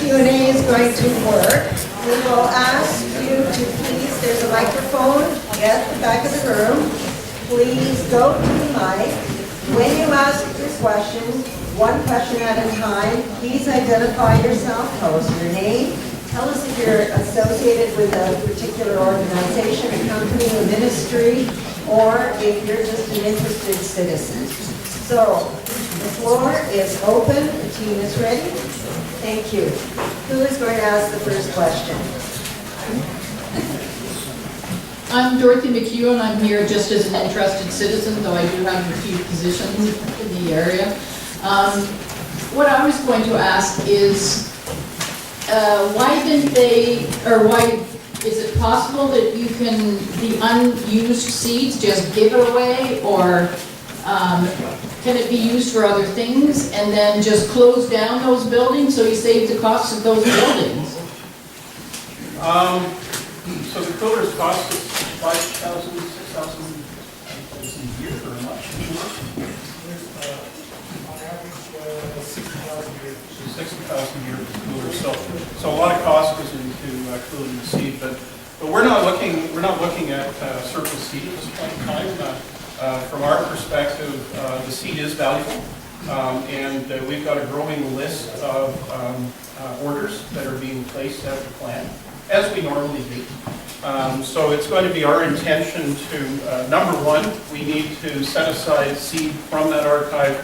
Q&A is going to work. We will ask you to please, there's a microphone at the back of the room. Please go to the mic. When you ask your questions, one question at a time, please identify yourself, tell us your name, tell us if you're associated with a particular organization, a company, a ministry, or if you're just an interested citizen. So, the floor is open, the team is ready. Thank you. Who is going to ask the first question? I'm Dorothy McHugh, and I'm here just as an interested citizen, though I do have a few positions in the area. What I was going to ask is, why didn't they, or why is it possible that you can, the unused seeds, just give it away, or can it be used for other things and then just close down those buildings so you save the costs of those buildings? So the coolers cost us $5,000, $6,000 a year or much? On average, $60,000 a year. $60,000 a year for coolers. So a lot of cost goes into cooling the seed, but we're not looking at surplus seed at this point in time. From our perspective, the seed is valuable, and we've got a growing list of orders that are being placed at the plant, as we normally do. So it's going to be our intention to, number one, we need to set aside seed from that archive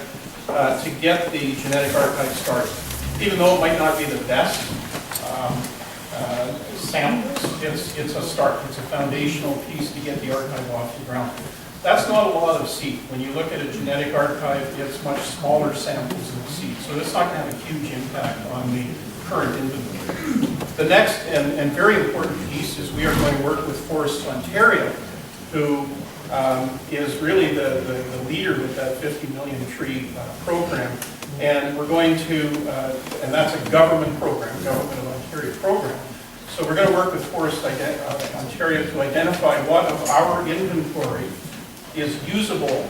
to get the genetic archive started. Even though it might not be the best samples, it's a start. It's a foundational piece to get the archive off the ground. That's not a lot of seed. When you look at a genetic archive, it's much smaller samples of seed. So it's not going to have a huge impact on the current inventory. The next and very important piece is we are going to work with Forestry Ontario, who is really the leader with that 50 million tree program. And we're going to, and that's a government program, Government of Ontario program. So we're going to work with Forestry Ontario to identify what of our inventory is usable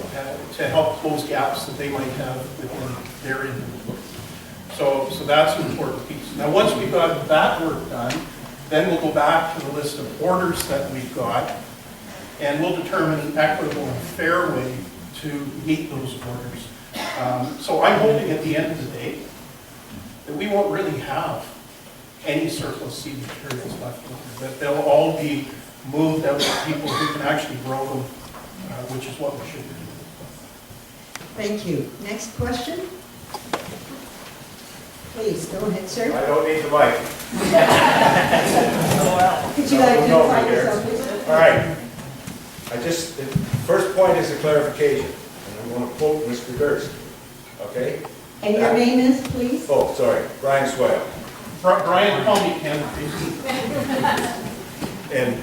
to help close gaps that they might have within their inventory. So that's an important piece. Now, once we've got that work done, then we'll go back to the list of orders that we've got, and we'll determine an equitable and fair way to meet those orders. So I'm hoping at the end of the day that we won't really have any surplus seed materials left over, that they'll all be moved out to people who can actually grow them, which is what we should do. Thank you. Next question? Please, go ahead, sir. I don't need the mic. Could you identify yourself, please? All right. First point is a clarification, and I'm going to quote Mr. Durst. Okay? And your name is, please? Oh, sorry, Brian Swale. Brian, call me Ken, please. And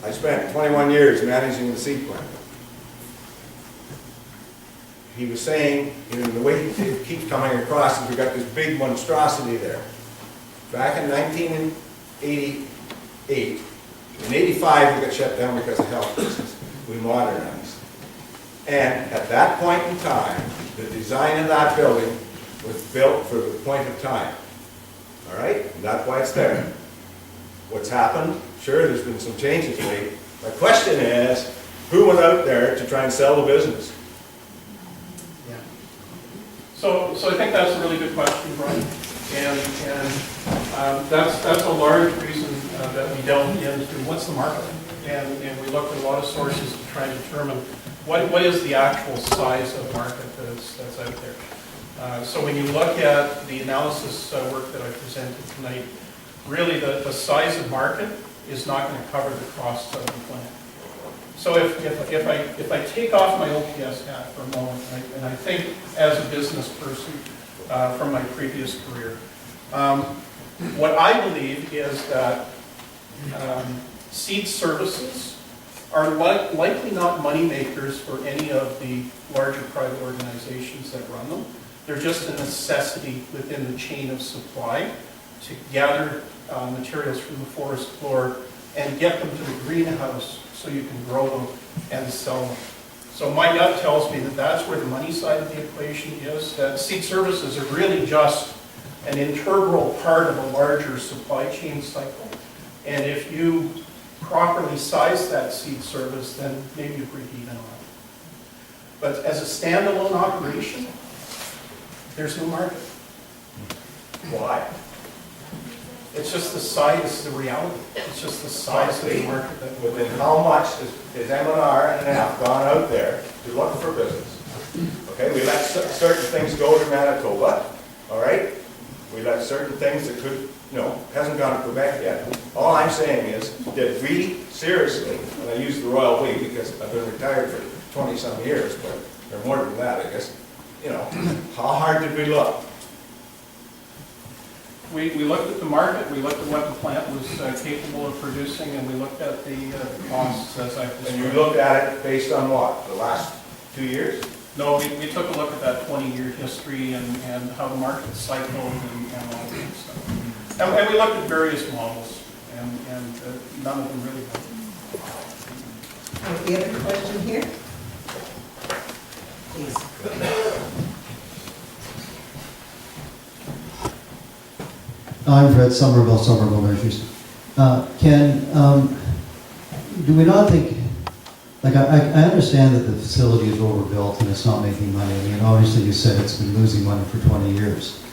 I spent 21 years managing the seed plant. He was saying, the way he keeps coming across is we've got this big monstrosity there. Back in 1988, in 85 we got shut down because of health reasons. We modernized. And at that point in time, the design of that building was built for the point of time. All right? And that's why it's there. What's happened? Sure, there's been some changes made. My question is, who went out there to try and sell the business? Yeah. So I think that's a really good question, Brian. And that's a large reason that we delved into what's the market. And we looked at a lot of sources to try and determine what is the actual size of the market that's out there. So when you look at the analysis work that I presented tonight, really the size of market is not going to cover the cost of the plant. So if I take off my OPS hat for a moment, and I think as a business person from my previous career, what I believe is that seed services are likely not money makers for any of the larger private organizations that run them. They're just a necessity within the chain of supply to gather materials from the forest floor and get them to the greenhouse so you can grow them and sell them. So my gut tells me that that's where the money side of the equation is, that seed services are really just an integral part of a larger supply chain cycle. And if you properly size that seed service, then maybe you break even on it. But as a standalone operation, there's no market. Why? It's just the size, the reality. It's just the size of the market that we're Within how much is M&R and F gone out there to look for business? Okay, we let certain things go to Manitoba, all right? We let certain things that could, hasn't gone to Quebec yet. All I'm saying is, did we seriously, and I use the royal we because I've been retired for 20-some years, but or more than that, I guess, how hard did we look? We looked at the market, we looked at what the plant was capable of producing, and we looked at the costs as I've described. And you looked at it based on what, the last 2 years? No, we took a look at that 20-year history and how the market cycled and all of that stuff. And we looked at various models, and none of them really worked. We have a question here. Please. I'm Fred Somerville Nurseries. Do we not think, I understand that the facility is overbuilt and it's not making money. I mean, obviously you said it's been losing money for 20 years.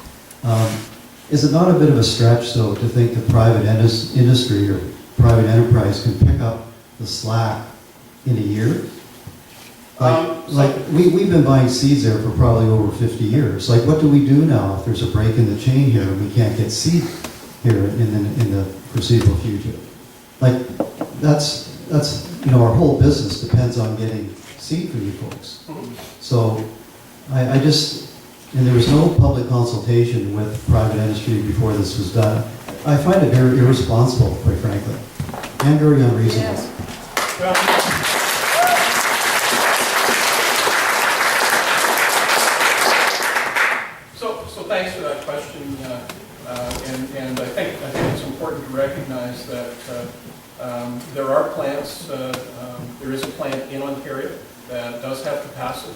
Is it not a bit of a stretch, though, to think that private industry or private enterprise can pick up the slack in a year? We've been buying seeds there for probably over 50 years. Like, what do we do now if there's a break in the chain here and we can't get seed here in the foreseeable future? Like, that's our whole business depends on getting seed for you folks. So, and there was no public consultation with private industry before this was done. I find it very irresponsible, quite frankly, and very unreasonable. Yes. Well, So thanks for that question, and I think it's important to recognize that there are plants. There is a plant in Ontario that does have capacity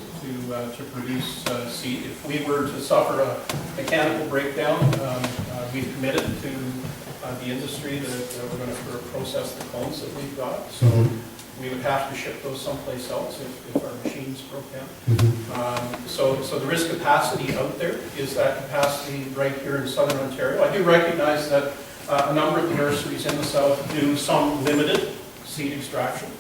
to produce seed. If we were to suffer a mechanical breakdown, we've committed to the industry that we're going to process the clones that we've got. So we would have to ship those someplace else if our machines broke down. So there is capacity out there. Is that capacity right here in southern Ontario? I do recognize that a number of the nurseries in the south do some limited seed extraction.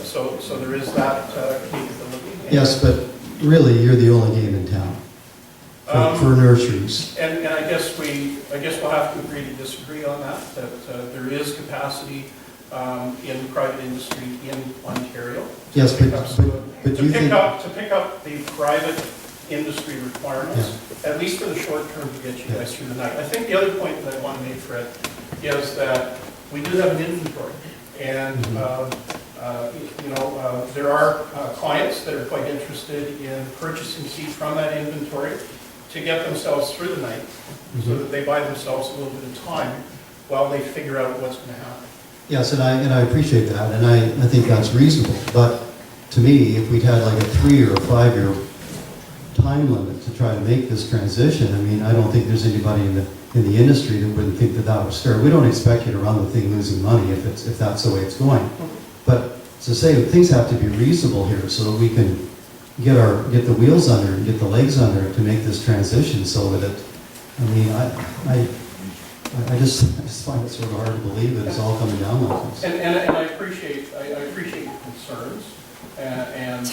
So there is that capability. Yes, but really, you're the only game in town for nurseries. And I guess we'll have to agree to disagree on that. That there is capacity in private industry in Ontario. Yes, but do you think to pick up the private industry requirements, at least for the short term, to get you guys through the night. I think the other point that I want to make, Fred, is that we do have an inventory, and there are clients that are quite interested in purchasing seed from that inventory to get themselves through the night, so that they buy themselves a little bit of time while they figure out what's going to happen. Yes, and I appreciate that, and I think that's reasonable. But to me, if we'd had like a 3 or 5 year time limit to try to make this transition, I mean, I don't think there's anybody in the industry that wouldn't think that was fair. We don't expect you to run the thing losing money if that's the way it's going. But to say that things have to be reasonable here so that we can get the wheels under and get the legs under to make this transition, so that I just find it sort of hard to believe that it's all coming down like this. And I appreciate your concerns, and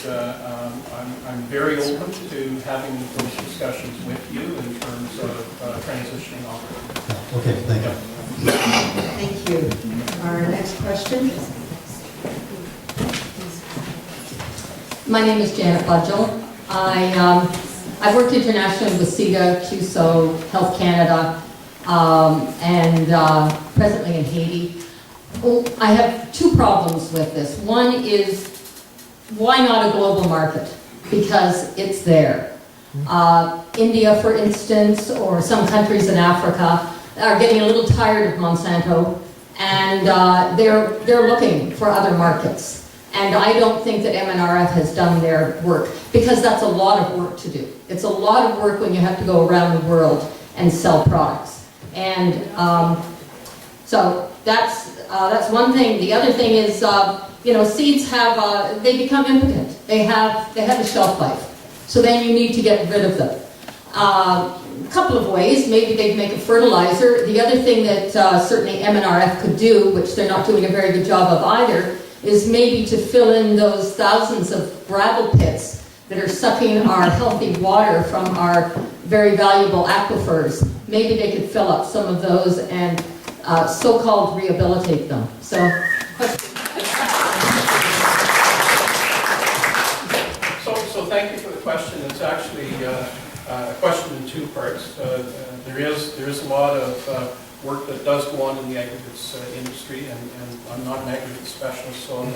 I'm very open to having those discussions with you in terms of transitioning off. Yeah, okay, thank you. Thank you. Our next question. My name is Janet Budgell. I've worked internationally with CETA, CUSO, Health Canada, and presently in Haiti. I have 2 problems with this. One is, why not a global market? Because it's there. India, for instance, or some countries in Africa are getting a little tired of Monsanto, and they're looking for other markets. And I don't think that MNRF has done their work, because that's a lot of work to do. It's a lot of work when you have to go around the world and sell products. And so that's one thing. The other thing is, you know, seeds have, they become impotent. They have a shelf life. So then you need to get rid of them. A couple of ways. Maybe they'd make a fertilizer. The other thing that certainly MNRF could do, which they're not doing a very good job of either, is maybe to fill in those thousands of gravel pits that are sucking our healthy water from our very valuable aquifers. Maybe they could fill up some of those and so-called rehabilitate them. So, So thank you for the question. It's actually a question in two parts. There is a lot of work that does go on in the aggregates industry, and I'm not an aggregate specialist, so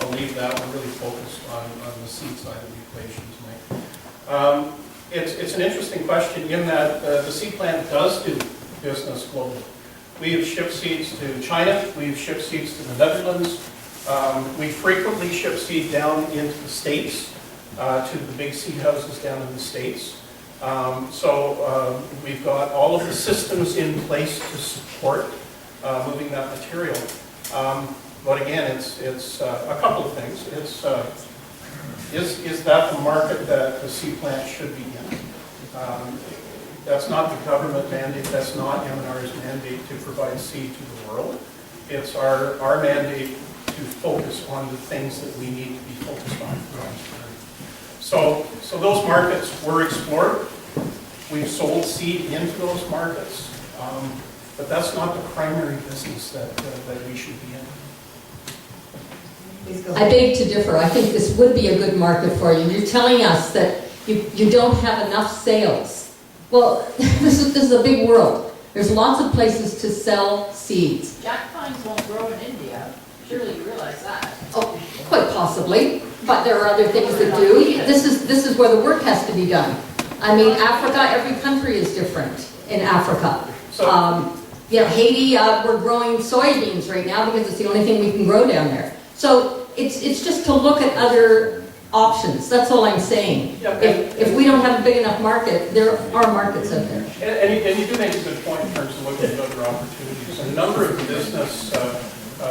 I'll leave that. We're really focused on the seed side of the equation tonight. It's an interesting question in that the seed plant does do business globally. We have shipped seeds to China, we've shipped seeds to the Netherlands, we frequently ship seed down into the States, to the big seed houses down in the States. So we've got all of the systems in place to support moving that material. But again, it's a couple of things. Is that the market that the seed plant should be in? That's not the government mandate, that's not MNR's mandate to provide seed to the world. It's our mandate to focus on the things that we need to be focused on. So those markets were explored. We've sold seed into those markets, but that's not the primary business that we should be in. I beg to differ. I think this would be a good market for you. You're telling us that you don't have enough sales. Well, this is a big world. There's lots of places to sell seeds. Jack pines won't grow in India. Surely you realize that. Oh, quite possibly, but there are other things that do. This is where the work has to be done. I mean, Africa, every country is different in Africa. Yeah, Haiti, we're growing soybeans right now because it's the only thing we can grow down there. So it's just to look at other options. That's all I'm saying. Yeah, if we don't have a big enough market, there are markets out there. And you do make a good point in terms of looking at other opportunities. A number of business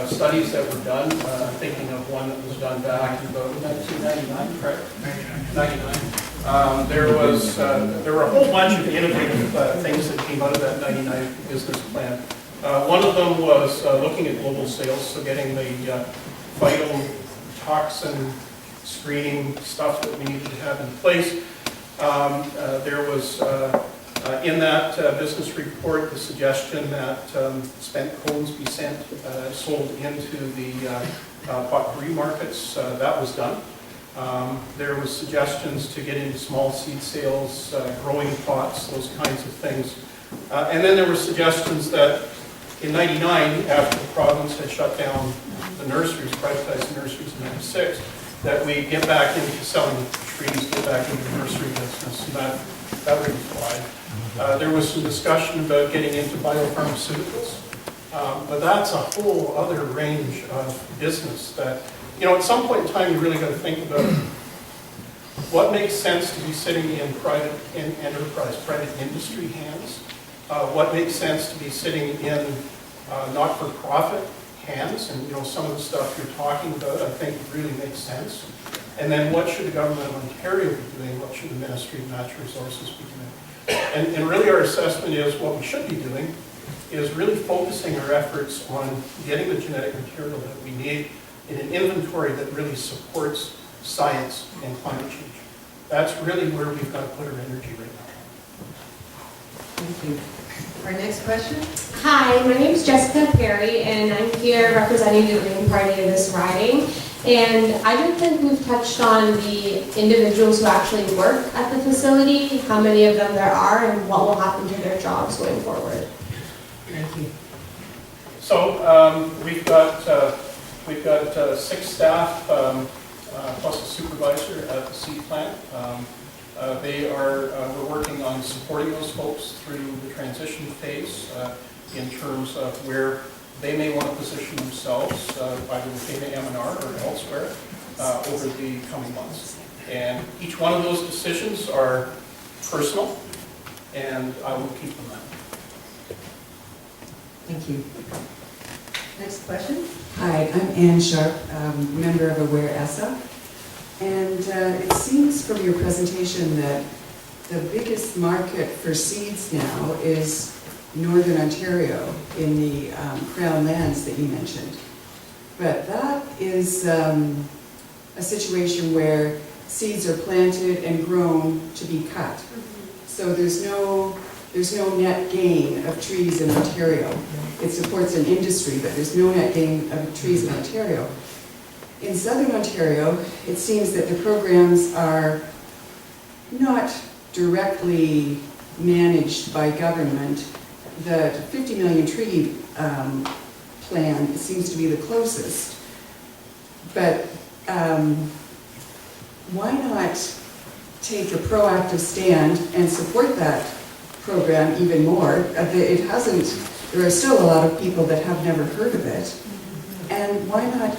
studies that were done, I'm thinking of one that was done back in about 1999, correct? 99. There were a whole bunch of innovative things that came out of that 99 business plan. One of them was looking at global sales, so getting the vital toxin screening stuff that we needed to have in place. There was in that business report the suggestion that spent cones be sold into the potpourri markets. That was done. There was suggestions to get into small seed sales, growing pots, those kinds of things. And then there were suggestions that in '99, after the province had shut down the nurseries, privatized the nurseries in '96, that we get back into selling trees, get back into the nursery business, and that really flied. There was some discussion about getting into biopharmaceuticals, but that's a whole other range of business that, you know, at some point in time, you really got to think about what makes sense to be sitting in private enterprise, private industry hands, what makes sense to be sitting in not-for-profit hands, and you know, some of the stuff you're talking about I think really makes sense. And then what should the government of Ontario be doing? What should the Ministry of Natural Resources be doing? And really our assessment is what we should be doing is really focusing our efforts on getting the genetic material that we need in an inventory that really supports science and climate change. That's really where we've got to put our energy right now. Thank you. Our next question? Hi, my name is Jessica Perry, and I'm here representing the Green Party of this riding. And I don't think we've touched on the individuals who actually work at the facility, how many of them there are, and what will happen to their jobs going forward. Thank you. So we've got 6 staff plus a supervisor at the seed plant. We're working on supporting those folks through the transition phase in terms of where they may want to position themselves either within M&R or elsewhere over the coming months. And each one of those decisions are personal, and I will keep them that. Thank you. Next question? Hi, I'm Ann Sharp, member of Aware ESSA. And it seems from your presentation that the biggest market for seeds now is Northern Ontario in the Crown lands that you mentioned. But that is a situation where seeds are planted and grown to be cut. So there's no net gain of trees in Ontario. It supports an industry, but there's no net gain of trees in Ontario. In Southern Ontario, it seems that the programs are not directly managed by government. The 50 million tree plan seems to be the closest. But why not take a proactive stand and support that program even more? There are still a lot of people that have never heard of it. And why not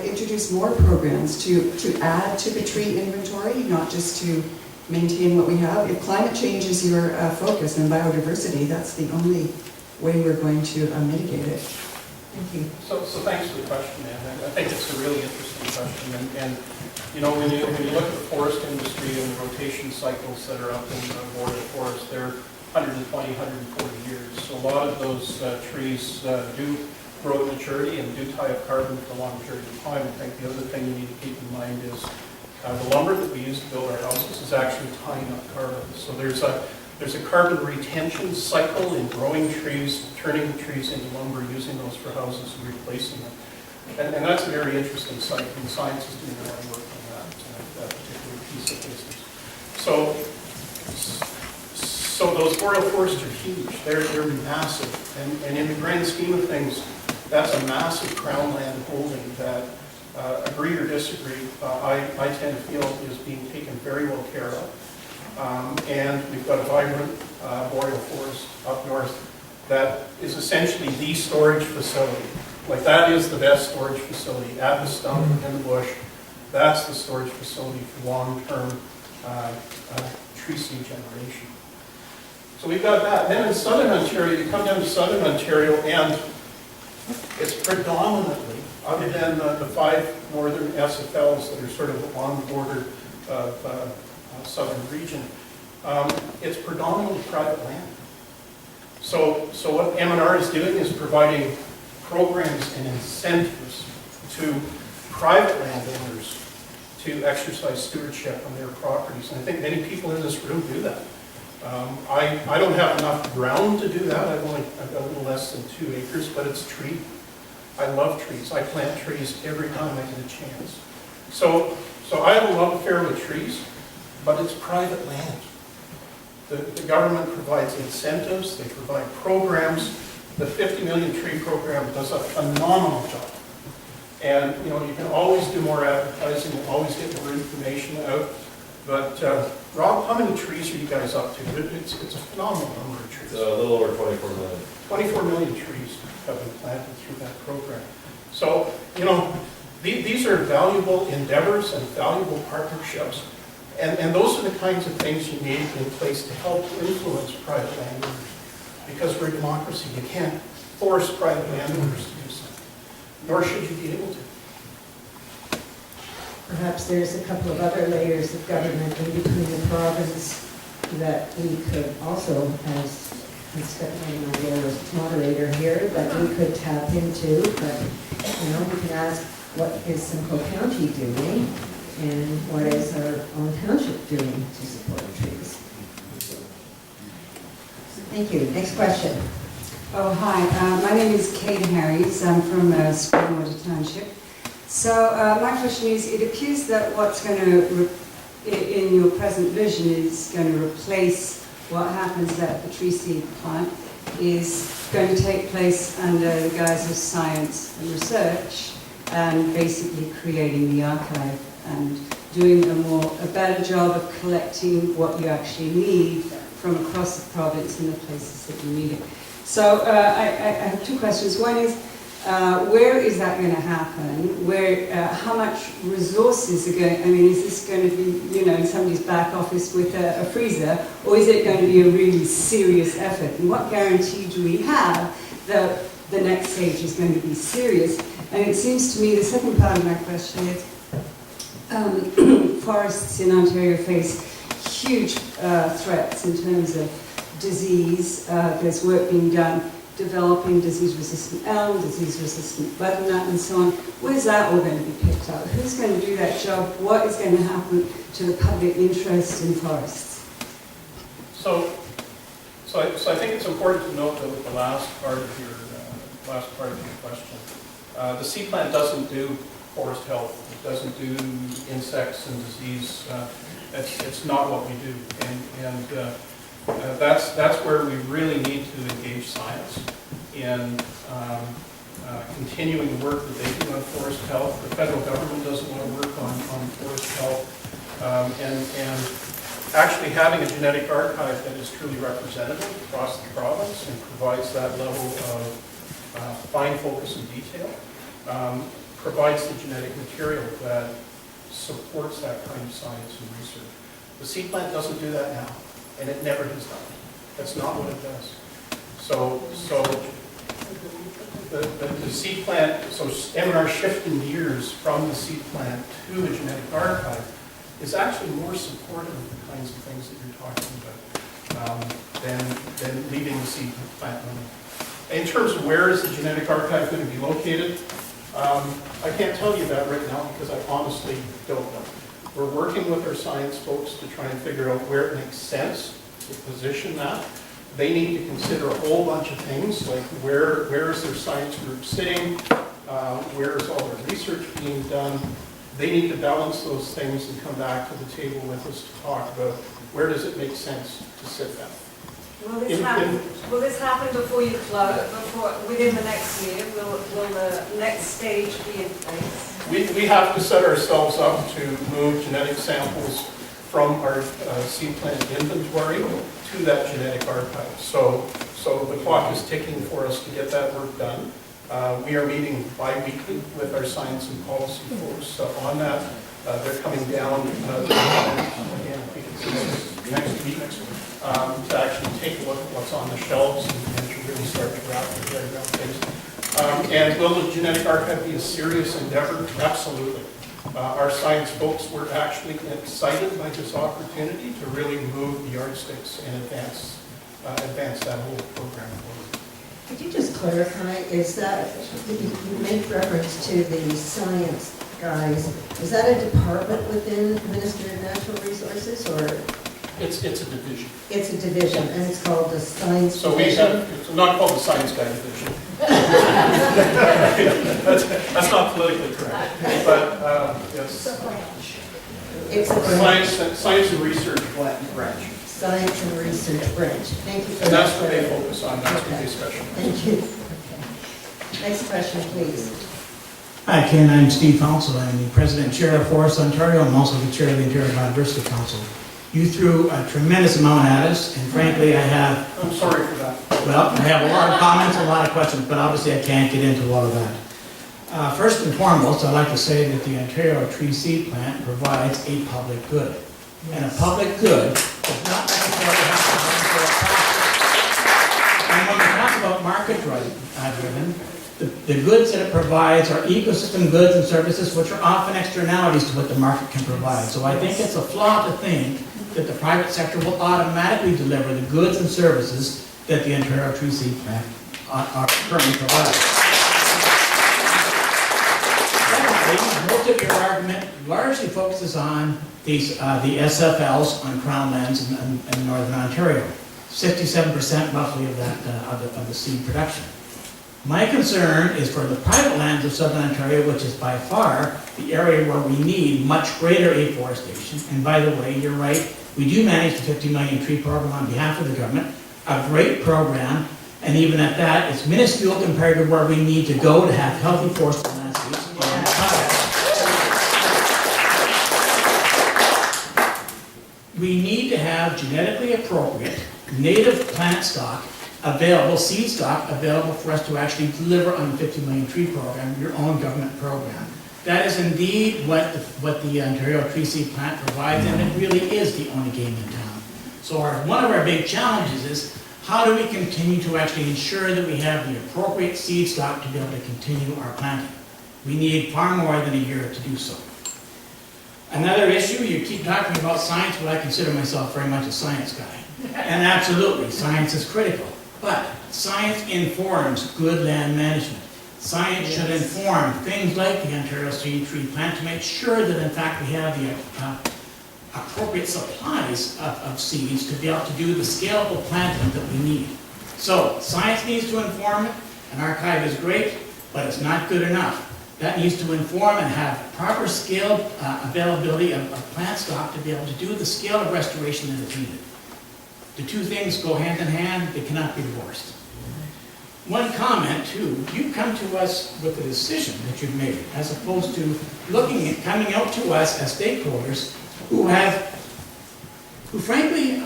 introduce more programs to add to the tree inventory, not just to maintain what we have? If climate change is your focus and biodiversity, that's the only way we're going to mitigate it. Thank you. So thanks for the question, Ann. I think it's a really interesting question. And you know, when you look at the forest industry and the rotation cycles that are up in the boreal forest, they're 120, 140 years. So a lot of those trees do grow at maturity and do tie up carbon for a long period of time. I think the other thing you need to keep in mind is the lumber that we use to build our houses is actually tying up carbon. So there's a carbon retention cycle in growing trees, turning the trees into lumber, using those for houses and replacing them. And that's a very interesting site, and science is doing a lot of work on that particular piece of business. So those boreal forests are huge. They're massive. And in the grand scheme of things, that's a massive crown land holding that, agree or disagree, I tend to feel is being taken very well care of. And we've got a vibrant boreal forest up north that is essentially the storage facility. Like, that is the best storage facility at the stump, in the bush. That's the storage facility for long-term tree seed generation. So we've got that. Then in Southern Ontario, you come down to Southern Ontario, and it's predominantly, other than the 5 northern SFLs that are sort of on the border of southern region, it's predominantly private land. So what M&R is doing is providing programs and incentives to private landowners to exercise stewardship on their properties. And I think many people in this room do that. I don't have enough ground to do that. I've got a little less than 2 acres, but it's tree. I love trees. I plant trees every time I get a chance. So I have a love affair with trees, but it's private land. The government provides incentives, they provide programs. The 50 million tree program does a phenomenal job. And you know, you can always do more advertising, you always get more information out. But Rob, how many trees are you guys up to? It's a phenomenal number of trees. A little over 24 million. 24 million trees have been planted through that program. So, you know, these are valuable endeavors and valuable partnerships. And those are the kinds of things you need in place to help influence private landowners. Because we're a democracy, you can't force private landowners to do something, nor should you be able to. Perhaps there's a couple of other layers of government in between the province that we could also, as Stephanie and I was moderator here, that we could tap into. But you know, we can ask, what is Simcoe County doing, and what is our own township doing to support trees? Thank you. Next question. Oh, hi. My name is Kate Harries. I'm from Springwater Township. So my question is, it appears that what's going to, in your present vision, is going to replace what happens at the tree seed plant, is going to take place under the guise of science and research, and basically creating the archive and doing a better job of collecting what you actually need from across the province in the places that you need it. So I have 2 questions. One is, Where is that going to happen? How much resources are going, I mean, is this going to be, in somebody's back office with a freezer, or is it going to be a really serious effort? And what guarantee do we have that the next stage is going to be serious? And it seems to me the second part of my question is, forests in Ontario face huge threats in terms of disease. There's work being done developing disease-resistant elm, disease-resistant butternut, and so on. Where's that all going to be picked up? Who's going to do that job? What is going to happen to the public interest in forests? So I think it's important to note that with the last part of your question, the seed plant doesn't do forest health. It doesn't do insects and disease. It's not what we do, and that's where we really need to engage science in continuing the work that they do on forest health. The federal government doesn't want to work on forest health, and actually having a genetic archive that is truly representative across the province and provides that level of fine focus and detail provides the genetic material that supports that kind of science and research. The seed plant doesn't do that now, and it never has done. That's not what it does. So the seed plant, so M&R shifting gears from the seed plant to the genetic archive is actually more supportive of the kinds of things that you're talking about than leaving the seed plant running. In terms of where is the genetic archive going to be located, I can't tell you that right now because I honestly don't know. We're working with our science folks to try and figure out where it makes sense to position that. They need to consider a whole bunch of things, like where is their science group sitting, where is all their research being done. They need to balance those things and come back to the table with us to talk about where does it make sense to sit that. Will this happen before you close, within the next year? Will the next stage be in place? We have to set ourselves up to move genetic samples from our seed plant inventory to that genetic archive. So the clock is ticking for us to get that work done. We are meeting bi-weekly with our science and policy folks on that. They're coming down again, I think it's next week to actually take a look at what's on the shelves and to really start to wrap their head around things. And will the genetic archive be a serious endeavor? Absolutely. Our science folks were actually excited by this opportunity to really move the yardsticks and advance that whole program forward. Could you just clarify, is that, you make reference to the science guys, is that a department within the Ministry of Natural Resources, or? It's a division. It's a division, and it's called the Science So Division? it's not called the Science Guy Division. that's not politically correct. But yes. It's a branch. Science and Research branch. Science and Research branch. Thank you for that. And that's what they focus on. That's what they specialize. Thank you. Okay. Next question, please. Hi, Ken. I'm Steve Council. I'm the President and Chair of Forest Ontario. I'm also the Chair of the Ontario Biodiversity Council. You threw a tremendous amount at us, and frankly, I have... I'm sorry for that. Well, I have a lot of comments, a lot of questions, but obviously I can't get into all of that. First and foremost, I'd like to say that the Ontario Tree Seed Plant provides a public good. Yes. And a public good does not necessarily have to run for a profit. And when we talk about market-driven, the goods that it provides are ecosystem goods and services, which are often externalities to what the market can provide. So I think it's a flaw to think that the private sector will automatically deliver the goods and services that the Ontario Tree Seed Plant currently provides. Secondly, most of your argument largely focuses on these, the SFLs on Crown lands in Northern Ontario. 67% roughly of that of the seed production. My concern is for the private lands of Southern Ontario, which is by far the area where we need much greater afforestation. And by the way, you're right, we do manage the 50 million tree program on behalf of the government, a great program, and even at that, it's minuscule compared to where we need to go to have healthy forested landscapes. We need to have genetically appropriate native plant stock available seed stock available for us to actually deliver on the 50 million tree program, your own government program. That is indeed what the Ontario Tree Seed Plant provides, and it really is the only game in town. So one of our big challenges is, how do we continue to actually ensure that we have the appropriate seed stock to be able to continue our planting? We need far more than a year to do so. Another issue, you keep talking about science, but I consider myself very much a science guy. And absolutely, science is critical. But science informs good land management. Science should inform things like the Ontario Seed Tree Plant to make sure that in fact we have the appropriate supplies of seeds to be able to do the scalable planting that we need. So science needs to inform it. An archive is great, but it's not good enough. That needs to inform and have proper scaled availability of plant stock to be able to do the scale of restoration that is needed. The two things go hand in hand, they cannot be divorced. One comment too, you come to us with a decision that you've made, as opposed to coming out to us as stakeholders who frankly,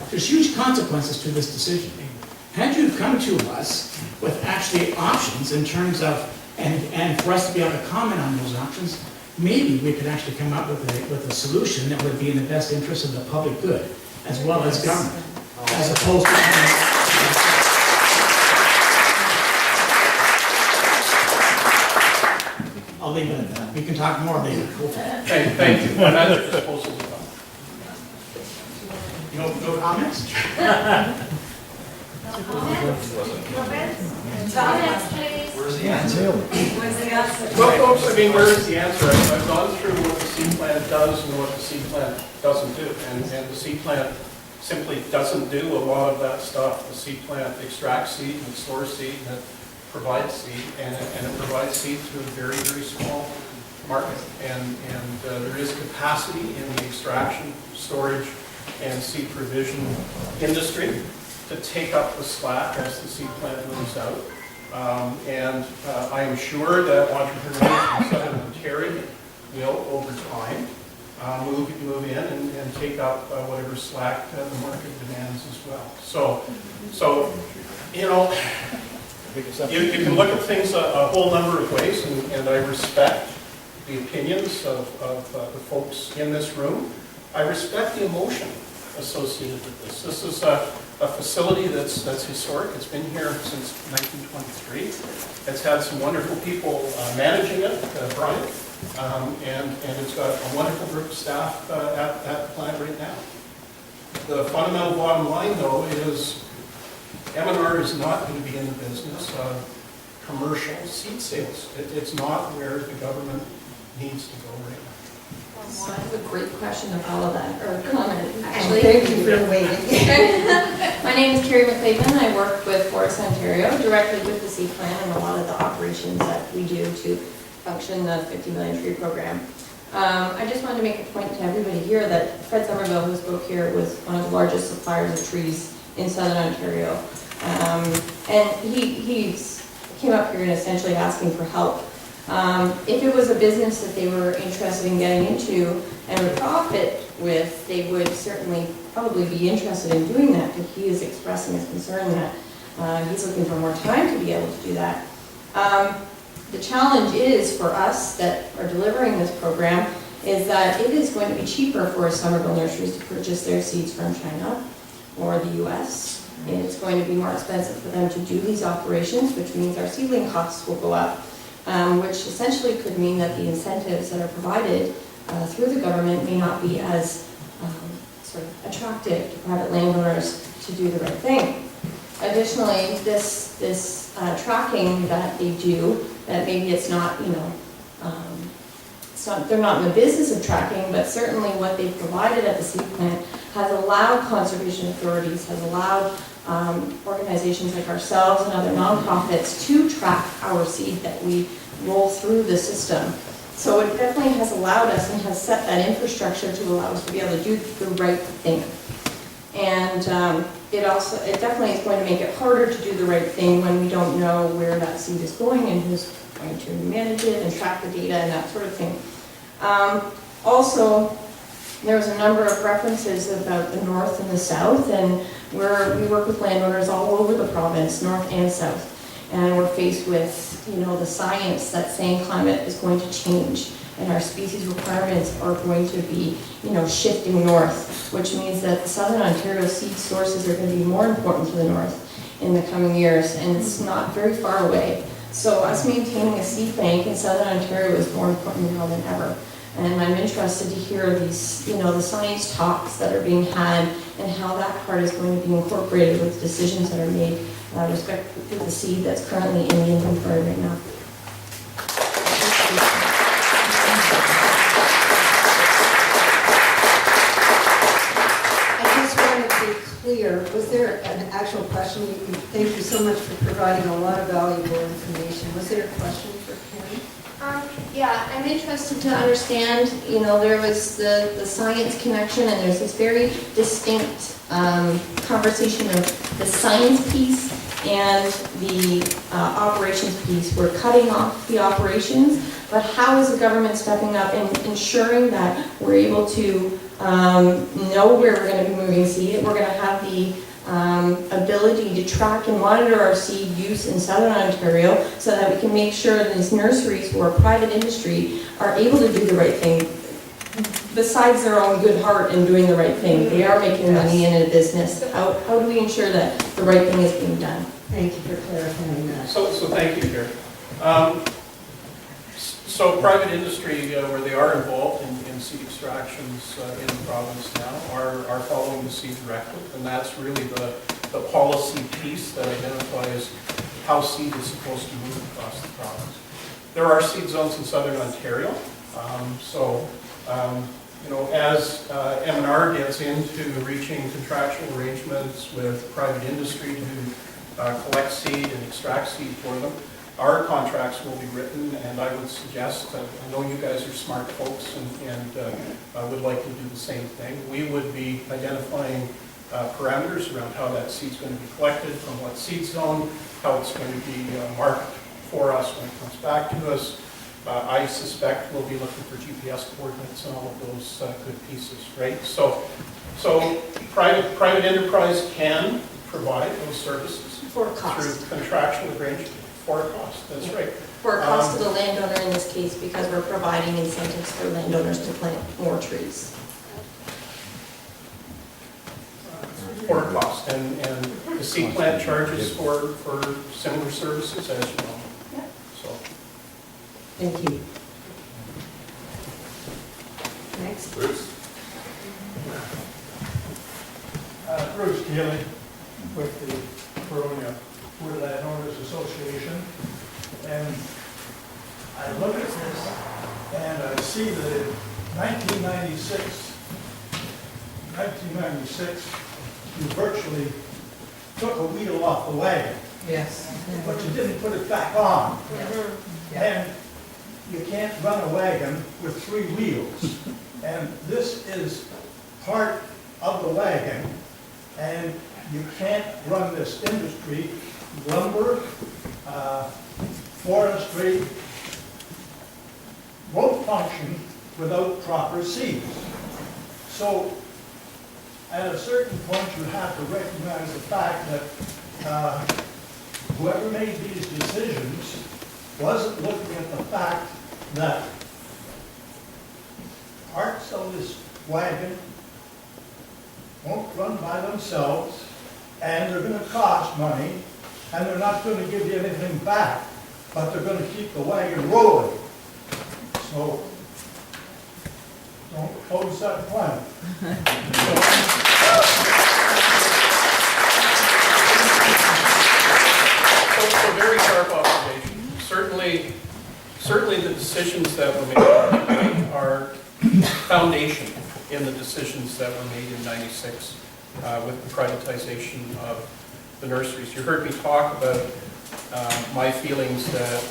there's huge consequences to this decision. Had you come to us with actually options in terms of, and for us to be able to comment on those options, maybe we could actually come up with a solution that would be in the best interest of the public good, as well as government, as opposed to I'll leave it at that. We can talk more later. Thank you. And that's your disposal. No comments? Where's the answer? Well, folks, I mean, where is the answer? I've gone through what the seed plant does and what the seed plant doesn't do. And the seed plant simply doesn't do a lot of that stuff. The seed plant extracts seed and stores seed and it provides seed. And it provides seed to a very, very small market. And there is capacity in the extraction, storage, and seed provision industry to take up the slack as the seed plant moves out. I am sure that entrepreneurs in Southern Ontario will, over time, move in and take up whatever slack the market demands as well. So you know, you can look at things a whole number of ways, and I respect the opinions of the folks in this room. I respect the emotion associated with this. This is a facility that's historic. It's been here since 1923. It's had some wonderful people managing it, Brian, and it's got a wonderful group of staff at the plant right now. The fundamental bottom line, though, is M&R is not going to be in the business of commercial seed sales. It's not where the government needs to go right now. Well, I have a great question of all of that, or comment, actually. Thank you for waiting. My name is Carrie McClaven. I work with Forestry Ontario, directly with the seed plan and a lot of the operations that we do to function the 50 million tree program. I just wanted to make a point to everybody here that Fred Somerville, who spoke here, was one of the largest suppliers of trees in Southern Ontario. And he came up here and essentially asking for help. If it was a business that they were interested in getting into and would profit with, they would certainly probably be interested in doing that, but he is expressing his concern that he's looking for more time to be able to do that. The challenge is for us that are delivering this program is that it is going to be cheaper for Somerville Nurseries to purchase their seeds from China or the US. It's going to be more expensive for them to do these operations, which means our seedling costs will go up. Which essentially could mean that the incentives that are provided through the government may not be as sort of attractive to private landowners to do the right thing. Additionally, this tracking that they do, that maybe it's not, you know, they're not in the business of tracking, but certainly what they've provided at the seed plant has allowed conservation authorities, has allowed organizations like ourselves and other nonprofits to track our seed that we roll through the system. So it definitely has allowed us and has set that infrastructure to allow us to be able to do the right thing. And it definitely is going to make it harder to do the right thing when we don't know where that seed is going and who's going to manage it and track the data and that sort of thing. Also, There was a number of references about the north and the south, and we work with landowners all over the province, north and south. And we're faced with, the science that's saying climate is going to change and our species requirements are going to be, shifting north, which means that the Southern Ontario seed sources are going to be more important to the north in the coming years, and it's not very far away. So us maintaining a seed bank in Southern Ontario is more important now than ever. And I'm interested to hear these, the science talks that are being had and how that part is going to be incorporated with decisions that are made with respect to the seed that's currently in the inventory right now. I just wanted to be clear, was there an actual question? Thank you so much for providing a lot of valuable information. Was there a question for Karen? Yeah, I'm interested to understand, there was the science connection, and there's this very distinct conversation of the science piece and the operations piece. We're cutting off the operations, but how is the government stepping up and ensuring that we're able to know where we're going to be moving seed? We're going to have the ability to track and monitor our seed use in Southern Ontario so that we can make sure that these nurseries who are private industry are able to do the right thing. Besides their own good heart in doing the right thing, they are making money in a business. How do we ensure that the right thing is being done? Thank you for clarifying that. So thank you, Karen. So private industry, where they are involved in seed extractions in the province now, are following the seed directive, and that's really the policy piece that identifies how seed is supposed to move across the province. There are seed zones in Southern Ontario, as M&R gets into reaching contractual arrangements with private industry to collect seed and extract seed for them, our contracts will be written, and I would suggest, I know you guys are smart folks and would like to do the same thing. We would be identifying parameters around how that seed's going to be collected, from what seed zone, how it's going to be marked for us when it comes back to us. I suspect we'll be looking for GPS coordinates and all of those good pieces, right? So private enterprise can provide those services For a cost. through contractual arrangement. For a cost, that's right. For a cost to the landowner in this case, because we're providing incentives for landowners to plant more trees. For a cost, and the seed plant charges for similar services, as you know. Yeah. So. Thank you. Next. Bruce? Bruce Keeley with the Coronia Woodland Owners Association. And I look at this and I see that in 1996, you virtually took a wheel off the wagon. Yes. But you didn't put it back on. Yeah. And you can't run a wagon with 3 wheels. And this is part of the wagon, and you can't run this industry, lumber, forestry, won't function without proper seeds. So at a certain point, you have to recognize the fact that whoever made these decisions wasn't looking at the fact that parts of this wagon won't run by themselves, and they're going to cost money, and they're not going to give you anything back, but they're going to keep the wagon rolling. So don't close that plant. So very sharp observation. Certainly the decisions that were made are foundation in the decisions that were made in '96 with the privatization of the nurseries. You heard me talk about my feelings that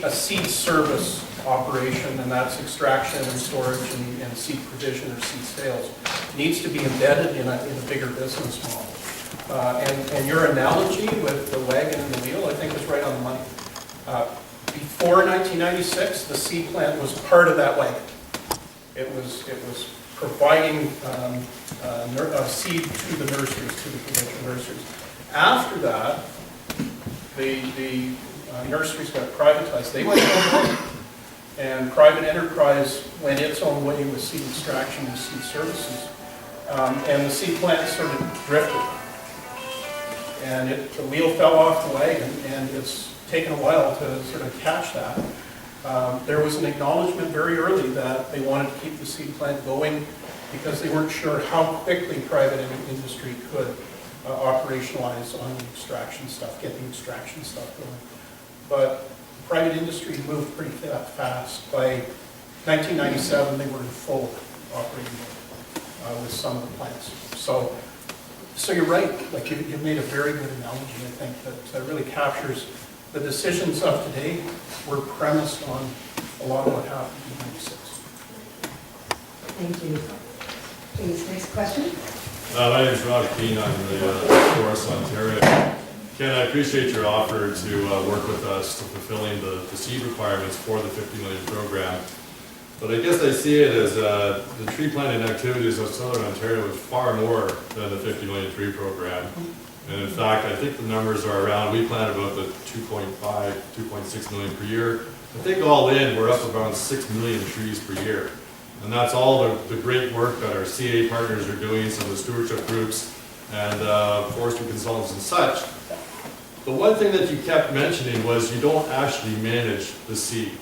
a seed service operation, and that's extraction and storage and seed provision or seed sales, needs to be embedded in a bigger business model. And your analogy with the wagon and the wheel, I think, is right on the money. Before 1996, the seed plant was part of that wagon. It was providing seed to the nurseries, to the provincial nurseries. After that, the nurseries got privatized. They went their own way. And private enterprise went its own way with seed extraction and seed services. And the seed plant sort of drifted. And the wheel fell off the wagon, and it's taken a while to sort of catch that. There was an acknowledgement very early that they wanted to keep the seed plant going because they weren't sure how quickly private industry could operationalize on the extraction stuff, get the extraction stuff going. But private industry moved pretty fast. By 1997, they were in full operating mode with some of the plants. So you're right. Like you've made a very good analogy. I think that really captures the decisions of today were premised on a lot of what happened in '96. Thank you. Please, next question. My name is Rob Keane. I'm the Forest Ontario. Ken, I appreciate your offer to work with us to fulfilling the seed requirements for the 50 million program. But I guess I see it as the tree planting activities of Southern Ontario is far more than the 50 million tree program. And in fact, I think the numbers are around, we plant about the 2.5, 2.6 million per year. I think all in, we're up around 6 million trees per year. And that's all the great work that our CA partners are doing, some of the stewardship groups and forestry consultants and such. The one thing that you kept mentioning was you don't actually manage the seed.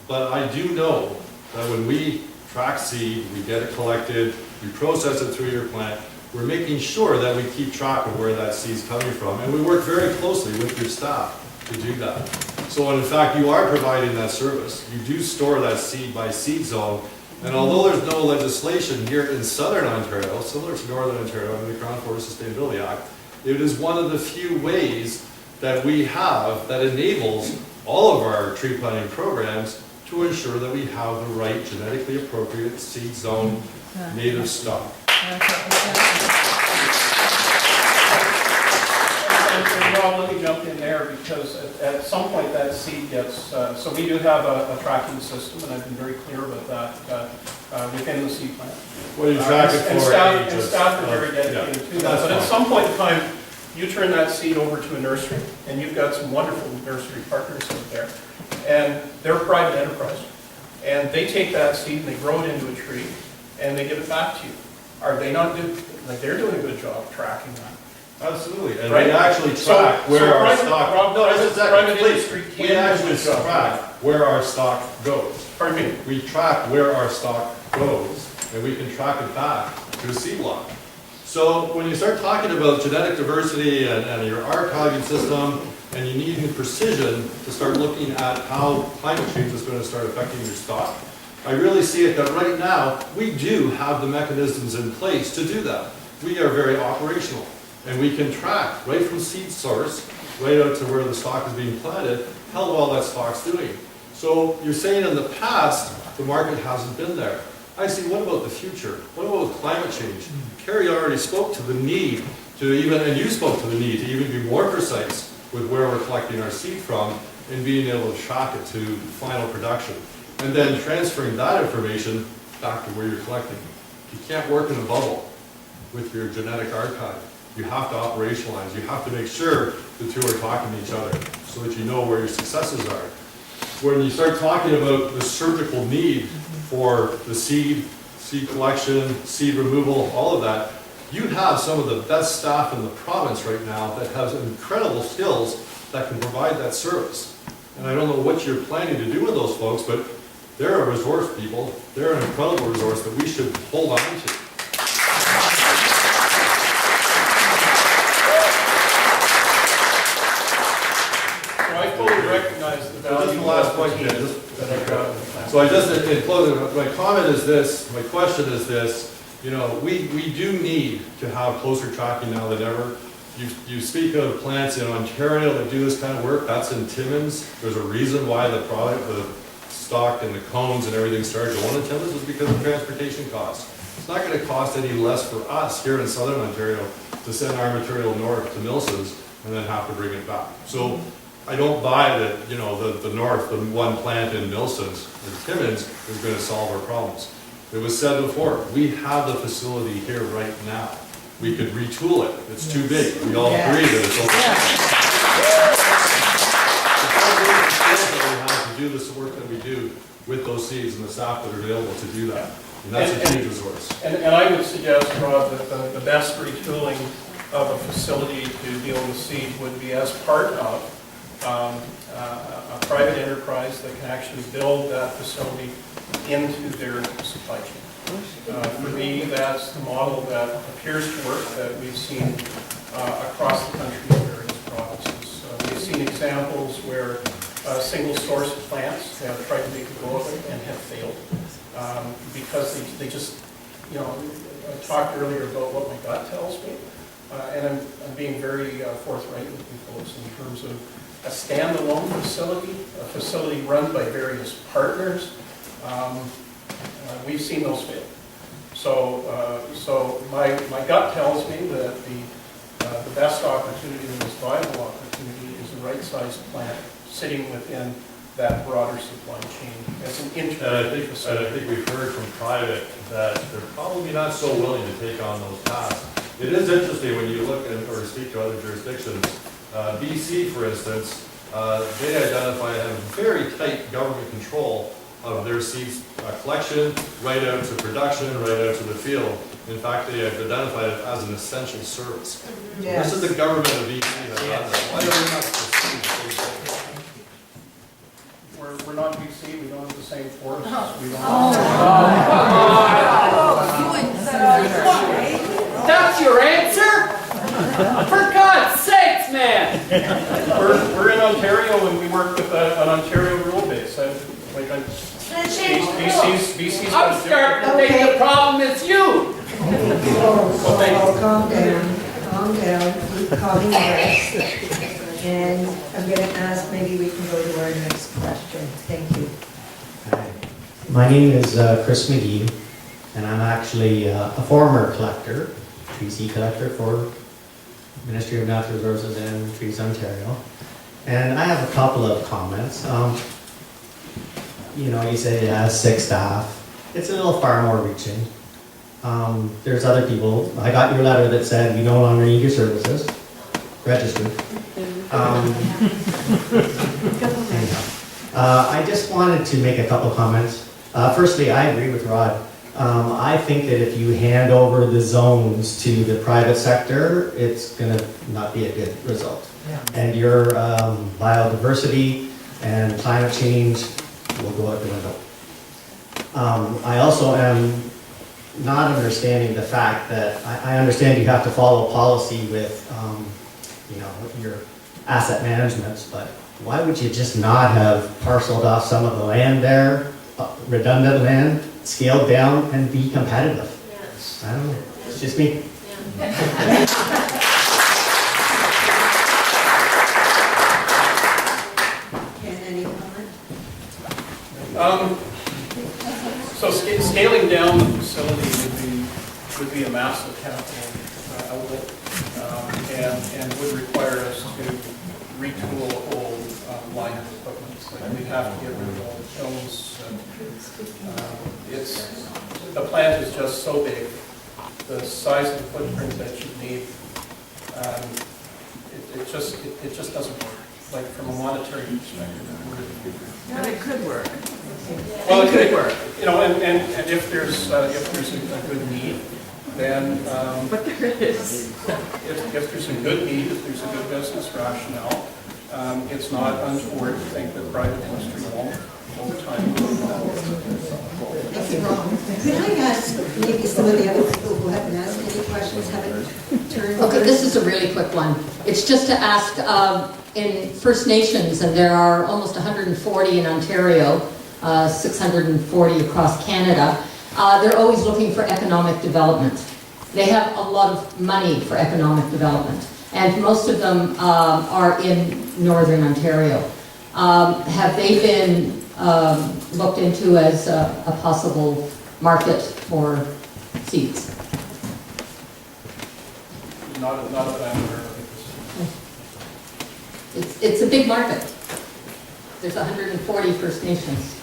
But I do know that when we track seed, we get it collected, we process it through your plant, we're making sure that we keep track of where that seed's coming from. And we work very closely with your staff to do that. So in fact, you are providing that service. You do store that seed by seed zone. And although there's no legislation here in Southern Ontario, similar to Northern Ontario under the Crown Forest Sustainability Act, it is one of the few ways that we have that enables all of our tree planting programs to ensure that we have the right genetically appropriate seed zone native stock. And Rob, let me jump in there because at some point that seed gets, so we do have a tracking system, and I've been very clear about that within the seed plant. What do you track it for? And staff are very dedicated to that. But at some point in time, you turn that seed over to a nursery, and you've got some wonderful nursery partners out there, and they're private enterprise. And they take that seed and they grow it into a tree, and they give it back to you. Are they not doing, like they're doing a good job tracking that? Absolutely, and Right? we actually track where our stock. Rob, no, Just a second, please. industry We can actually do a good job. track where our stock goes. Pardon me? We track where our stock goes, and we can track it back to a seed lot. So when you start talking about genetic diversity and your archiving system, and you need precision to start looking at how climate change is going to start affecting your stock, I really see it that right now, we do have the mechanisms in place to do that. We are very operational, and we can track right from seed source, right out to where the stock is being planted, how well that stock's doing. So you're saying in the past, the market hasn't been there. I see, what about the future? What about climate change? Kerry already spoke to the need to even, and you spoke to the need to even be more precise with where we're collecting our seed from and being able to track it to final production. And then transferring that information back to where you're collecting. You can't work in a bubble with your genetic archive. You have to operationalize. You have to make sure the two are talking to each other so that you know where your successes are. When you start talking about the surgical need for the seed collection, seed removal, all of that, you have some of the best staff in the province right now that has incredible skills that can provide that service. And I don't know what you're planning to do with those folks, but they're a resource, people. They're an incredible resource that we should hold on to. So I fully recognize the value. Just the last point, Ken. So I just, in closing, my comment is this, my question is this, you know, we do need to have closer tracking now than ever. You speak of plants in Ontario that do this kind of work, that's in Timmins. There's a reason why the product, the stock and the cones and everything started going to Timmins was because of transportation costs. It's not going to cost any less for us here in Southern Ontario to send our material north to Milson's and then have to bring it back. So I don't buy that, you know, the north, the one plant in Milson's or Timmins is going to solve our problems. It was said before, we have the facility here right now. We could retool it. It's too big. We all agree that it's we have to do this work that we do with those seeds and the staff that are available to do that. And that's a huge resource. And I would suggest, Rob, that the best retooling of a facility to deal with seed would be as part of a private enterprise that can actually build that facility into their supply chain. For me, that's the model that appears to work, that we've seen across the country in various provinces. We've seen examples where single source plants have tried to make a go of it and have failed because they just, you know, I talked earlier about what my gut tells me, and I'm being very forthright with you folks in terms of a standalone facility, a facility run by various partners. We've seen those fail. So my gut tells me that the best opportunity, the most viable opportunity, is a right-sized plant sitting within that broader supply chain as an integrated facility. And I think we've heard from private that they're probably not so willing to take on those tasks. It is interesting when you look at or speak to other jurisdictions. BC, for instance, they identify having very tight government control of their seeds collection, right out to production, right out to the field. In fact, they have identified it as an essential service. Yes. This is the government of BC that runs it. Why are we not pursuing the same thing? We're not BC, we don't have the same forests. We don't That's your answer? For God's sakes, man! We're in Ontario and we work with an Ontario rule base. BC's I'm starting to think the problem is you! Calm down, keep calming the rest. And I'm going to ask, maybe we can go to our next question. Thank you. Hi. My name is Chris McGee, and I'm actually a former collector, tree seed collector for Ministry of Natural Resources and Trees Ontario. And I have a couple of comments. You know, you say it has 6 staff. It's a little far more reaching. There's other people. I got your letter that said we no longer need your services. Registered. I just wanted to make a couple comments. Firstly, I agree with Rod. I think that if you hand over the zones to the private sector, it's going to not be a good result. Yeah. And your biodiversity and climate change will go out the window. I also am not understanding the fact that I understand you have to follow policy with you know, your asset management, but why would you just not have parceled off some of the land there, redundant land, scaled down, and be competitive? Yes. I don't know. It's just me. Yeah. Ken, any comment? So scaling down the facility would be a massive capital outlet, and would require us to retool a whole line of equipment. Like we'd have to get rid of all the kilns. The plant is just so big, the size of the footprint that you need, it just doesn't work. Like from a monetary perspective. And it could work. Well, it could work, you know, and if there's a good need, then. But there is. If there's a good need, if there's a good business rationale, it's not untoward to think that private industry won't over time. That's wrong. Could I ask maybe some of the other people who haven't asked any questions, haven't turned? Okay, this is a really quick one. It's just to ask, in First Nations, and there are almost 140 in Ontario, 640 across Canada, they're always looking for economic development. They have a lot of money for economic development, and most of them are in Northern Ontario. Have they been looked into as a possible market for seeds? Not that I'm aware of. It's a big market. There's 140 First Nations.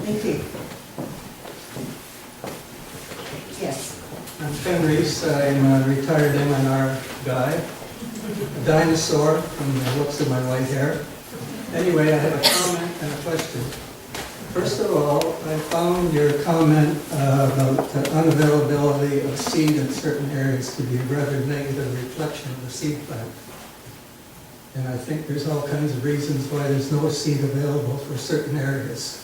Thank you. Ken Reese. I'm a retired M&R guy, a dinosaur from the looks of my white hair. Anyway, I have a comment and a question. First of all, I found your comment about the unavailability of seed in certain areas to be a rather negative reflection of the seed plant. And I think there's all kinds of reasons why there's no seed available for certain areas.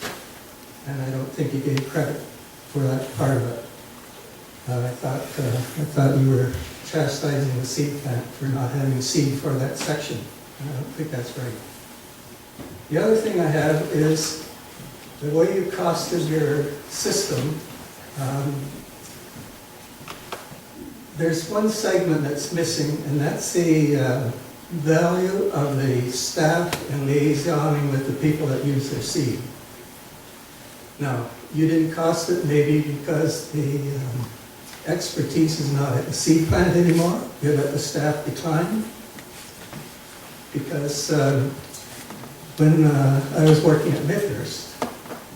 And I don't think you gave credit for that part of it. I thought you were chastising the seed plant for not having seed for that section. And I don't think that's right. The other thing I have is the way you costed your system. There's one segment that's missing, and that's the value of the staff and liaisoning with the people that use their seed. Now, you didn't cost it maybe because the expertise is not at the seed plant anymore, you let the staff decline. Because when I was working at Midhurst,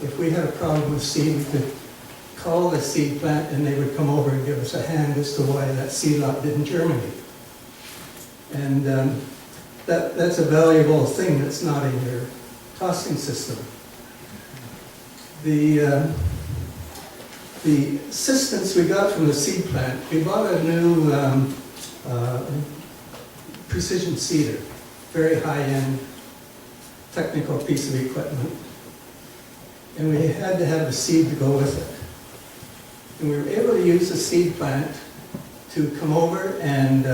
if we had a problem with seed, we could call the seed plant and they would come over and give us a hand as to why that seed lot didn't germinate. And that's a valuable thing that's not in your costing system. The assistance we got from the seed plant, we bought a new precision seeder, very high-end technical piece of equipment. And we had to have the seed to go with it. And we were able to use the seed plant to come over and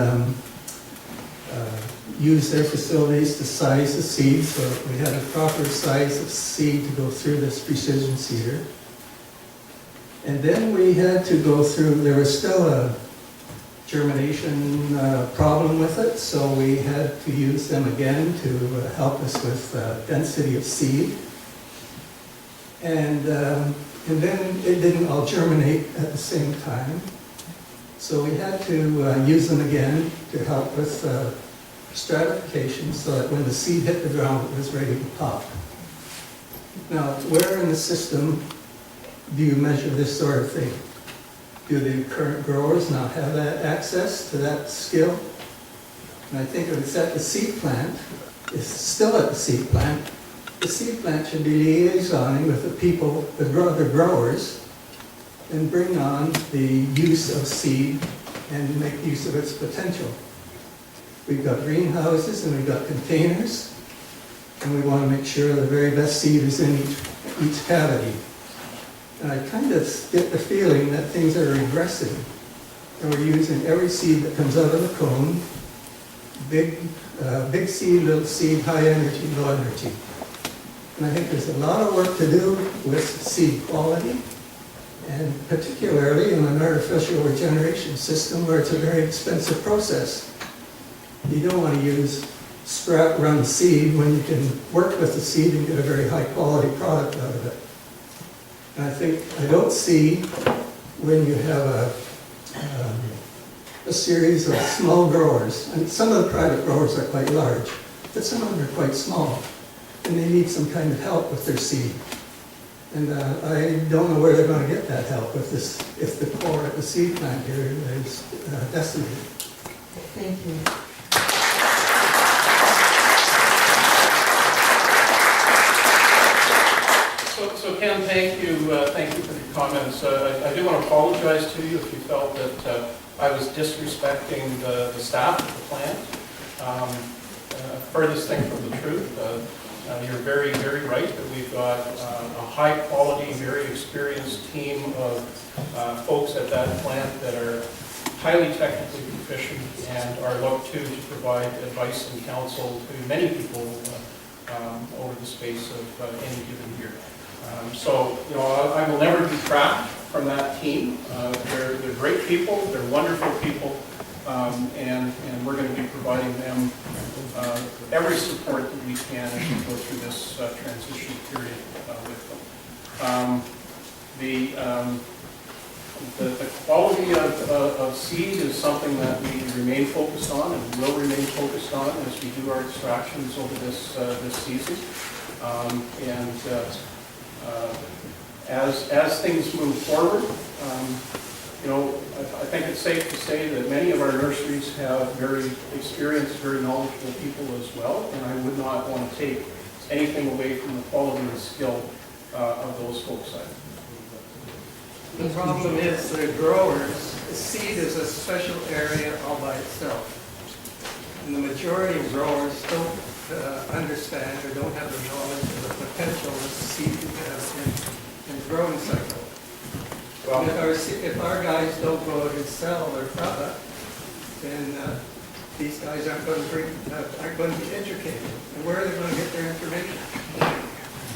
use their facilities to size the seed so that we had a proper size of seed to go through this precision seeder. And then we had to go through, there was still a germination problem with it, so we had to use them again to help us with density of seed. And then it didn't all germinate at the same time. So we had to use them again to help with stratification so that when the seed hit the ground, it was ready to pop. Now, where in the system do you measure this sort of thing? Do the current growers not have that access to that skill? And I think if it's at the seed plant, it's still at the seed plant. The seed plant should be liaisoning with the people, the growers, and bring on the use of seed and make use of its potential. We've got greenhouses and we've got containers, and we want to make sure the very best seed is in each cavity. And I kind of get the feeling that things are regressing, and we're using every seed that comes out of the cone, big seed, little seed, high energy, low energy. And I think there's a lot of work to do with seed quality, and particularly in an artificial regeneration system where it's a very expensive process. You don't want to use sprout-run seed when you can work with the seed and get a very high-quality product out of it. And I don't see when you have a series of small growers, and some of the private growers are quite large, but some of them are quite small, and they need some kind of help with their seed. And I don't know where they're going to get that help with this, if the core at the seed plant here is decimated. Thank you. So Ken, thank you for your comments. I do want to apologize to you if you felt that I was disrespecting the staff of the plant. Furthest thing from the truth. You're very, very right that we've got a high quality, very experienced team of folks at that plant that are highly technically proficient and are looked to provide advice and counsel to many people over the space of any given year. So, you know, I will never detract from that team. They're great people, they're wonderful people, and we're going to be providing them every support that we can as we go through this transition period with them. The quality of seed is something that we remain focused on and will remain focused on as we do our extractions over this season. As things move forward, You know, I think it's safe to say that many of our nurseries have very experienced, very knowledgeable people as well, and I would not want to take anything away from the quality and skill of those folks. The problem is the growers, seed is a special area all by itself. And the majority of growers don't understand or don't have the knowledge of the potential that the seed has in the growing cycle. Well, if our guys don't go out and sell their product, then these guys aren't going to be educated. And where are they going to get their information?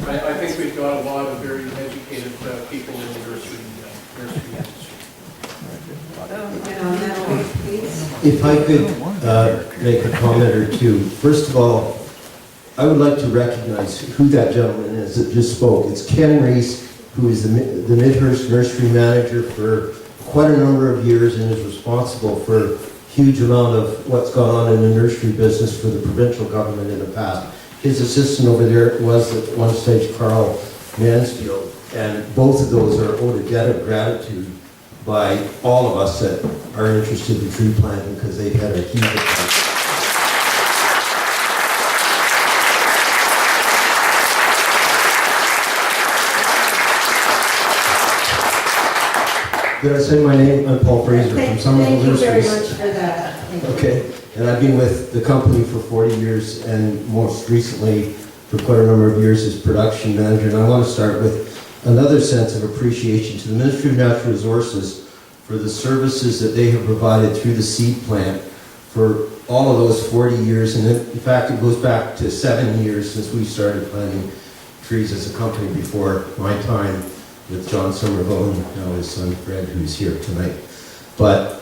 I think we've got a lot of very educated people in the nursery industry. If I could make a comment or two. First of all, I would like to recognize who that gentleman is that just spoke. It's Ken Reese, who is the Midhurst nursery manager for quite a number of years and is responsible for a huge amount of what's gone on in the nursery business for the provincial government in the past. His assistant over there was at one stage Carl Mansfield, and both of those are owed a debt of gratitude by all of us that are interested in tree planting because they've had a huge impact. Did I say my name? I'm Paul Fraser from Somerville Nurseries. Thank you very much for that. Thank you. Okay, and I've been with the company for 40 years and most recently for quite a number of years as production manager. And I want to start with another sense of appreciation to the Ministry of Natural Resources for the services that they have provided through the seed plant for all of those 40 years. And in fact, it goes back to 7 years since we started planting trees as a company before my time with John Somerville and now his son Fred, who's here tonight. But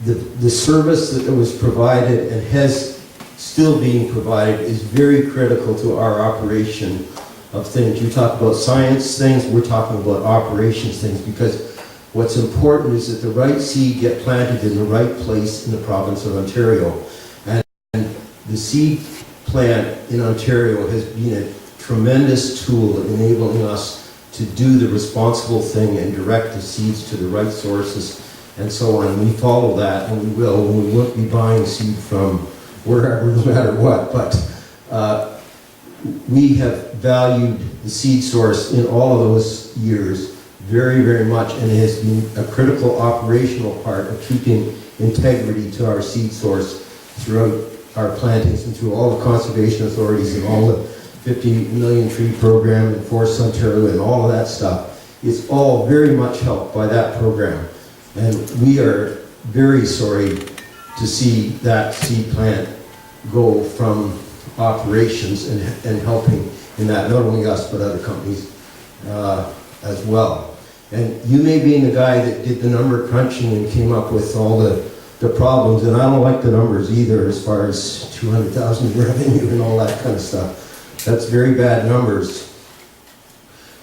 the service that was provided and has still being provided is very critical to our operation of things. You talk about science things, we're talking about operations things, because what's important is that the right seed get planted in the right place in the province of Ontario. And the seed plant in Ontario has been a tremendous tool in enabling us to do the responsible thing and direct the seeds to the right sources and so on. We follow that, and we will. We won't be buying seed from wherever, no matter what. But we have valued the seed source in all of those years very, very much, and it has been a critical operational part of keeping integrity to our seed source throughout our plantings and through all the conservation authorities and all the 50 million tree program and Forest Ontario and all of that stuff. It's all very much helped by that program. And we are very sorry to see that seed plant go from operations and helping in that, not only us, but other companies as well. And you may be the guy that did the number crunching and came up with all the problems, and I don't like the numbers either as far as 200,000 revenue and all that kind of stuff. That's very bad numbers.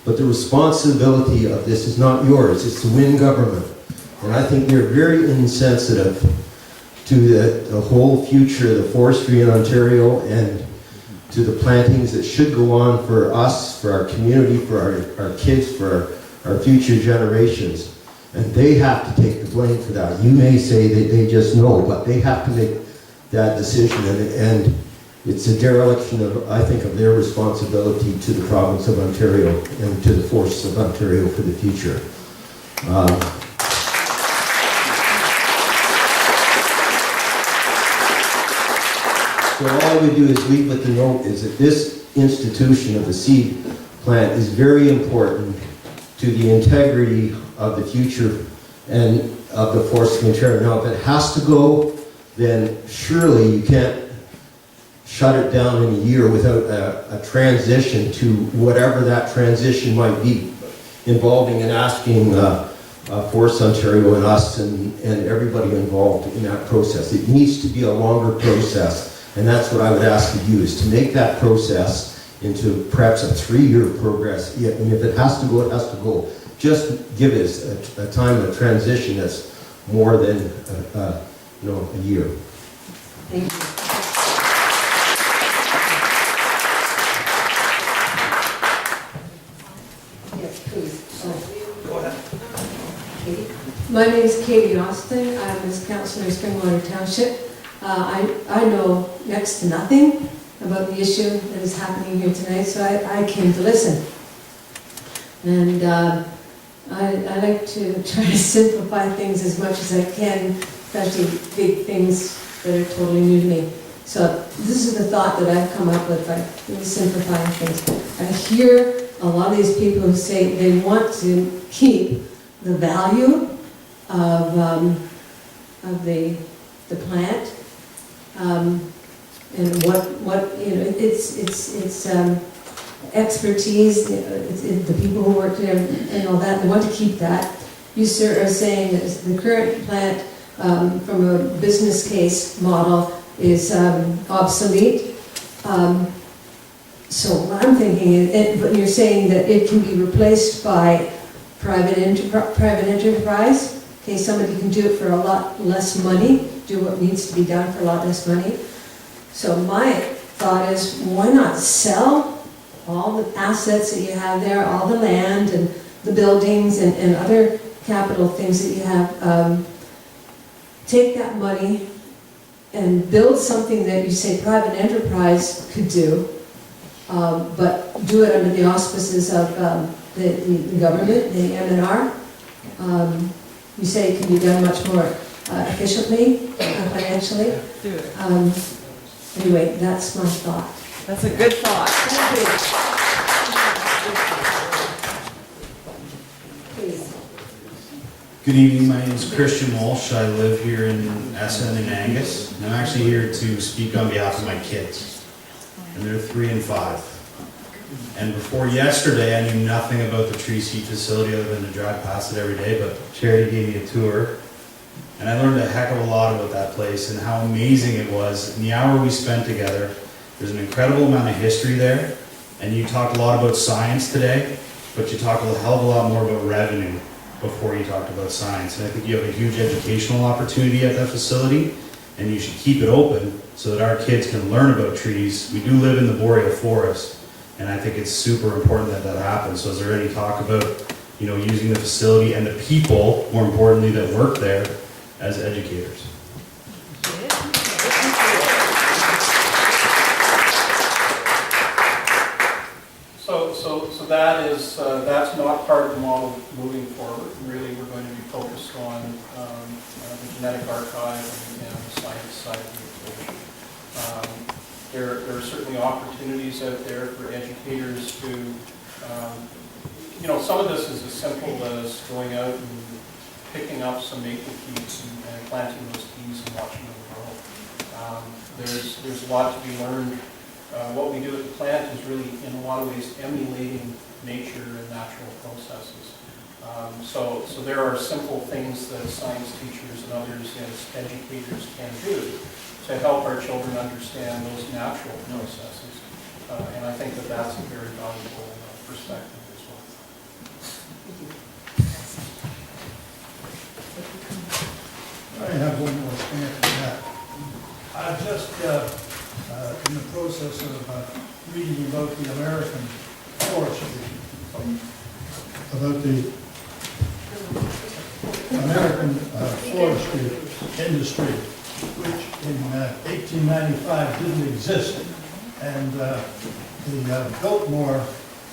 But the responsibility of this is not yours, it's the Wynne government. And I think they're very insensitive to the whole future of the forestry in Ontario and to the plantings that should go on for us, for our community, for our kids, for our future generations. And they have to take the blame for that. You may say that they just know, but they have to make that decision, and it's a dereliction of, I think, of their responsibility to the province of Ontario and to the forests of Ontario for the future. So all we do is leave with the note is that this institution of the seed plant is very important to the integrity of the future and of the forests of Ontario. Now, if it has to go, then surely you can't shut it down in a year without a transition to whatever that transition might be, involving and asking Forest Ontario and us and everybody involved in that process. It needs to be a longer process. And that's what I would ask of you, is to make that process into perhaps a 3-year progress. Yeah, and if it has to go, it has to go. Just give us a time of transition that's more than a year. Thank you. Yes, please. Go ahead. My name is Katie Austin. I'm a councillor in Springwater Township. I know next to nothing about the issue that is happening here tonight, so I came to listen. And I like to try to simplify things as much as I can, especially big things that are totally new to me. So this is the thought that I've come up with by simplifying things. I hear a lot of these people who say they want to keep the value of the plant, and what you know, it's expertise, it's the people who work there and all that. They want to keep that. You sir are saying that the current plant, from a business case model, is obsolete. So what I'm thinking is, but you're saying that it can be replaced by private enterprise. Okay, somebody can do it for a lot less money, do what needs to be done for a lot less money. So my thought is, why not sell all the assets that you have there, all the land and the buildings and other capital things that you have, take that money and build something that you say private enterprise could do, but do it under the auspices of the government, the M&R. You say it can be done much more efficiently, financially. Do it. Anyway, that's my thought. That's a good thought. Please. Good evening, my name is Christian Walsh. I live here in Essen and Angus. And I'm actually here to speak on behalf of my kids. And they're 3 and 5. And before yesterday, I knew nothing about the tree seed facility other than to drive past it every day, but Charity gave me a tour. And I learned a heck of a lot about that place and how amazing it was. In the hour we spent together, there's an incredible amount of history there. And you talked a lot about science today, but you talked a hell of a lot more about revenue before you talked about science. And I think you have a huge educational opportunity at that facility, and you should keep it open so that our kids can learn about trees. We do live in the boreal forest, and I think it's super important that that happens. So is there any talk about, you know, using the facility and the people, more importantly, that work there as educators? So that is, that's not part of the model moving forward. Really, we're going to be focused on the genetic archive and the science side of the equation. There are certainly opportunities out there for educators to, you know, some of this is as simple as going out and picking up some maple trees and planting those trees and watching them grow. There's a lot to be learned. What we do at the plant is really, in a lot of ways, emulating nature and natural processes. So there are simple things that science teachers and others as educators can do to help our children understand those natural processes. And I think that that's a very valuable perspective as well. I have one more thing after that. I've just, in the process of reading about the American forestry, about the American forestry industry, which in 1895 didn't exist. And the Biltmore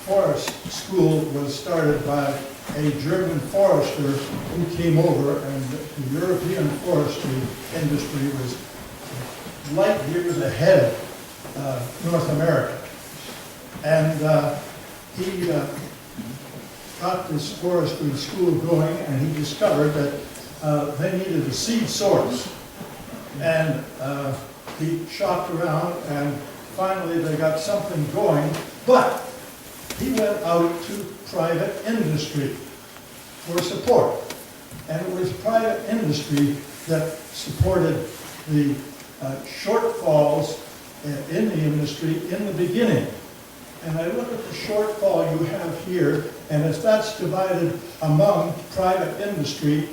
Forest School was started by a German forester who came over, and the European forestry industry was light years ahead of North America. And he got this forestry school going, and he discovered that they needed a seed source. And he shopped around, and finally they got something going, but he went out to private industry for support. And it was private industry that supported the shortfalls in the industry in the beginning. And I look at the shortfall you have here, and if that's divided among private industry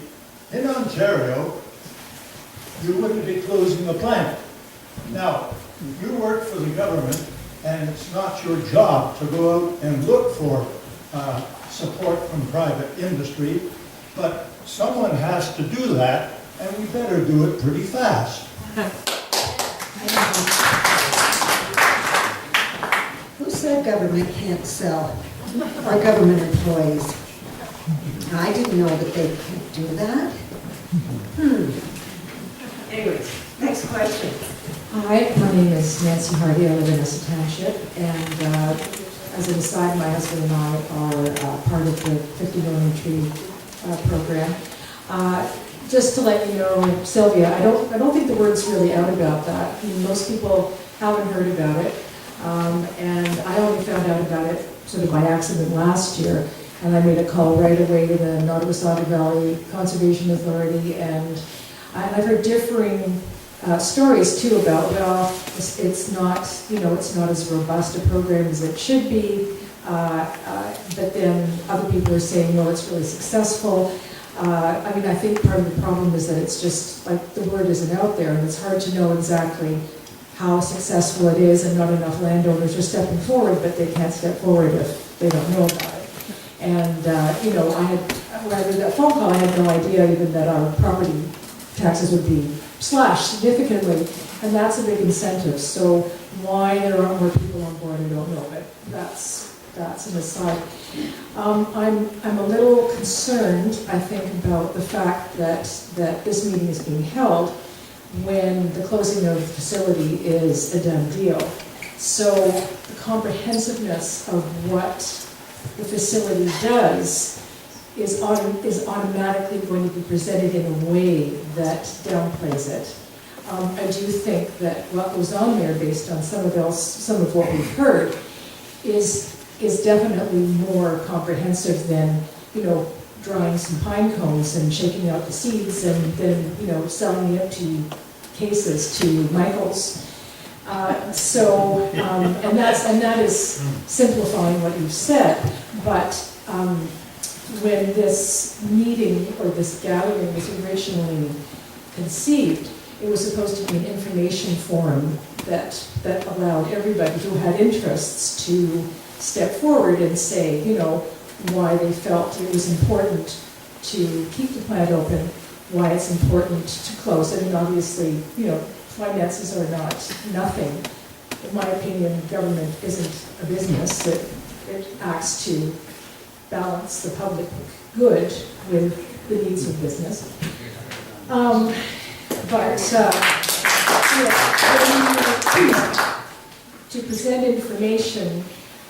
in Ontario, you wouldn't be closing the plant. Now, you work for the government, and it's not your job to go out and look for support from private industry, but someone has to do that, and we better do it pretty fast. Who said government can't sell? Or government employees? I didn't know that they could do that. Anyways, next question. Hi, my name is Nancy Hardy. I live in Essa Township, and as an aside, my husband and I are part of the 50 million tree program. Just to let you know, Sylvia, I don't think the word's really out about that. I mean, most people haven't heard about it, and I only found out about it sort of by accident last year, and I made a call right away to the Nottawasaga Valley Conservation Authority, and I've heard differing stories too about, well, it's not, you know, it's not as robust a program as it should be, but then other people are saying, no, it's really successful. I mean, I think part of the problem is that it's just like the word isn't out there, and it's hard to know exactly how successful it is, and not enough landowners are stepping forward, but they can't step forward if they don't know about it. And, you know, when I did that phone call, I had no idea even that our property taxes would be slashed significantly, and that's a big incentive. So why there aren't more people on board, I don't know, but that's an aside. I'm a little concerned, I think, about the fact that this meeting is being held when the closing of the facility is a done deal. So the comprehensiveness of what the facility does is automatically going to be presented in a way that downplays it. I do think that what goes on there, based on some of what we've heard, is definitely more comprehensive than, you know, drying some pine cones and shaking out the seeds and then, you know, selling the empty cases to Michael's. And that is simplifying what you've said, but when this meeting or this gathering was originally conceived, it was supposed to be an information forum that allowed everybody who had interests to step forward and say, you know, why they felt it was important to keep the plant open, why it's important to close it, and obviously, you know, finances are not nothing. In my opinion, government isn't a business. It acts to balance the public good with the needs of business. To present information,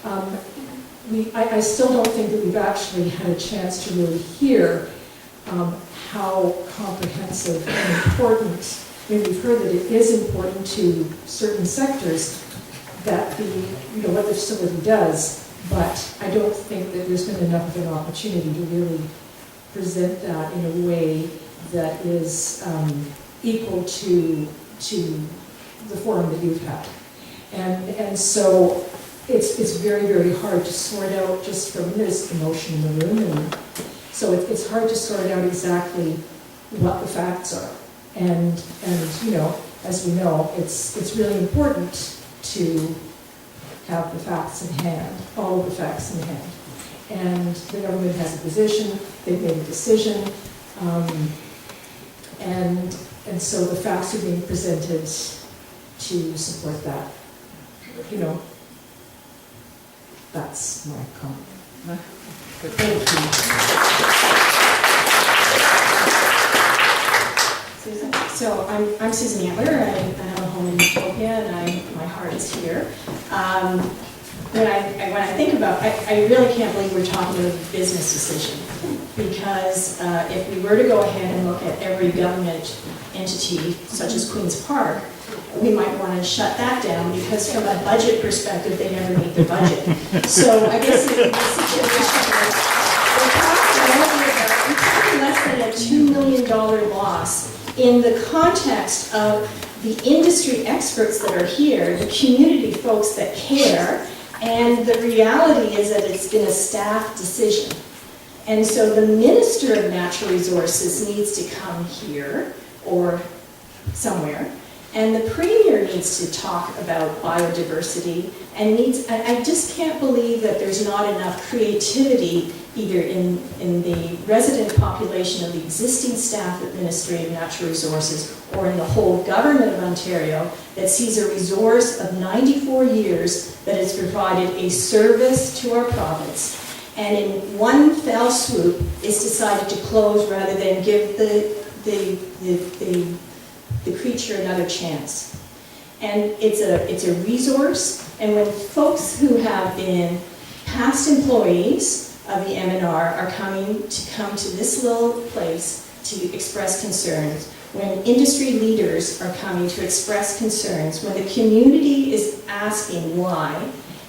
I still don't think that we've actually had a chance to really hear how comprehensive and important. I mean, we've heard that it is important to certain sectors that what the facility does, but I don't think that there's been enough of an opportunity to really present that in a way that is equal to the forum that you've had. And so it's very, very hard to sort out just from this emotion in the room, and so it's hard to sort out exactly what the facts are. And you know, as we know, it's really important to have the facts in hand, all of the facts in hand. And the government has a position, they've made a decision, and so the facts are being presented to support that. You know, that's my comment. Thank you. So I'm Susan Antler. I have a home in Utopia, and my heart is here. When I think about, I really can't believe we're talking about a business decision, because if we were to go ahead and look at every government entity, such as Queen's Park, we might want to shut that down, because from a budget perspective, they never meet their budget. So I guess in this situation, we're talking less than a $2 million loss in the context of the industry experts that are here, the community folks that care, and the reality is that it's been a staff decision. And so the Minister of Natural Resources needs to come here or somewhere And the Premier needs to talk about biodiversity and I just can't believe that there's not enough creativity either in the resident population of the existing staff at Ministry of Natural Resources or in the whole government of Ontario that sees a resource of 94 years that has provided a service to our province. And in one fell swoop, it's decided to close rather than give the creature another chance. And it's a resource, and when folks who have been past employees of the MNR are come to this little place to express concerns, when industry leaders are coming to express concerns, when the community is asking why,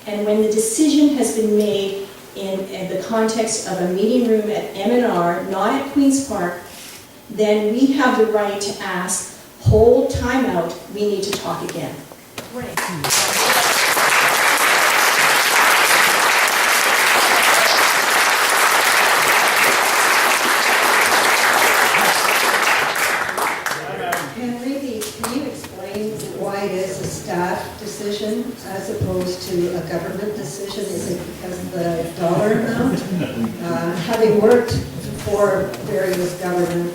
and when the decision has been made in the context of a meeting room at MNR, not at Queen's Park, then we have the right to ask, hold time out, we need to talk again. Great. Can you explain why it is a staff decision as opposed to a government decision? Is it because of the dollar amount? Having worked for various government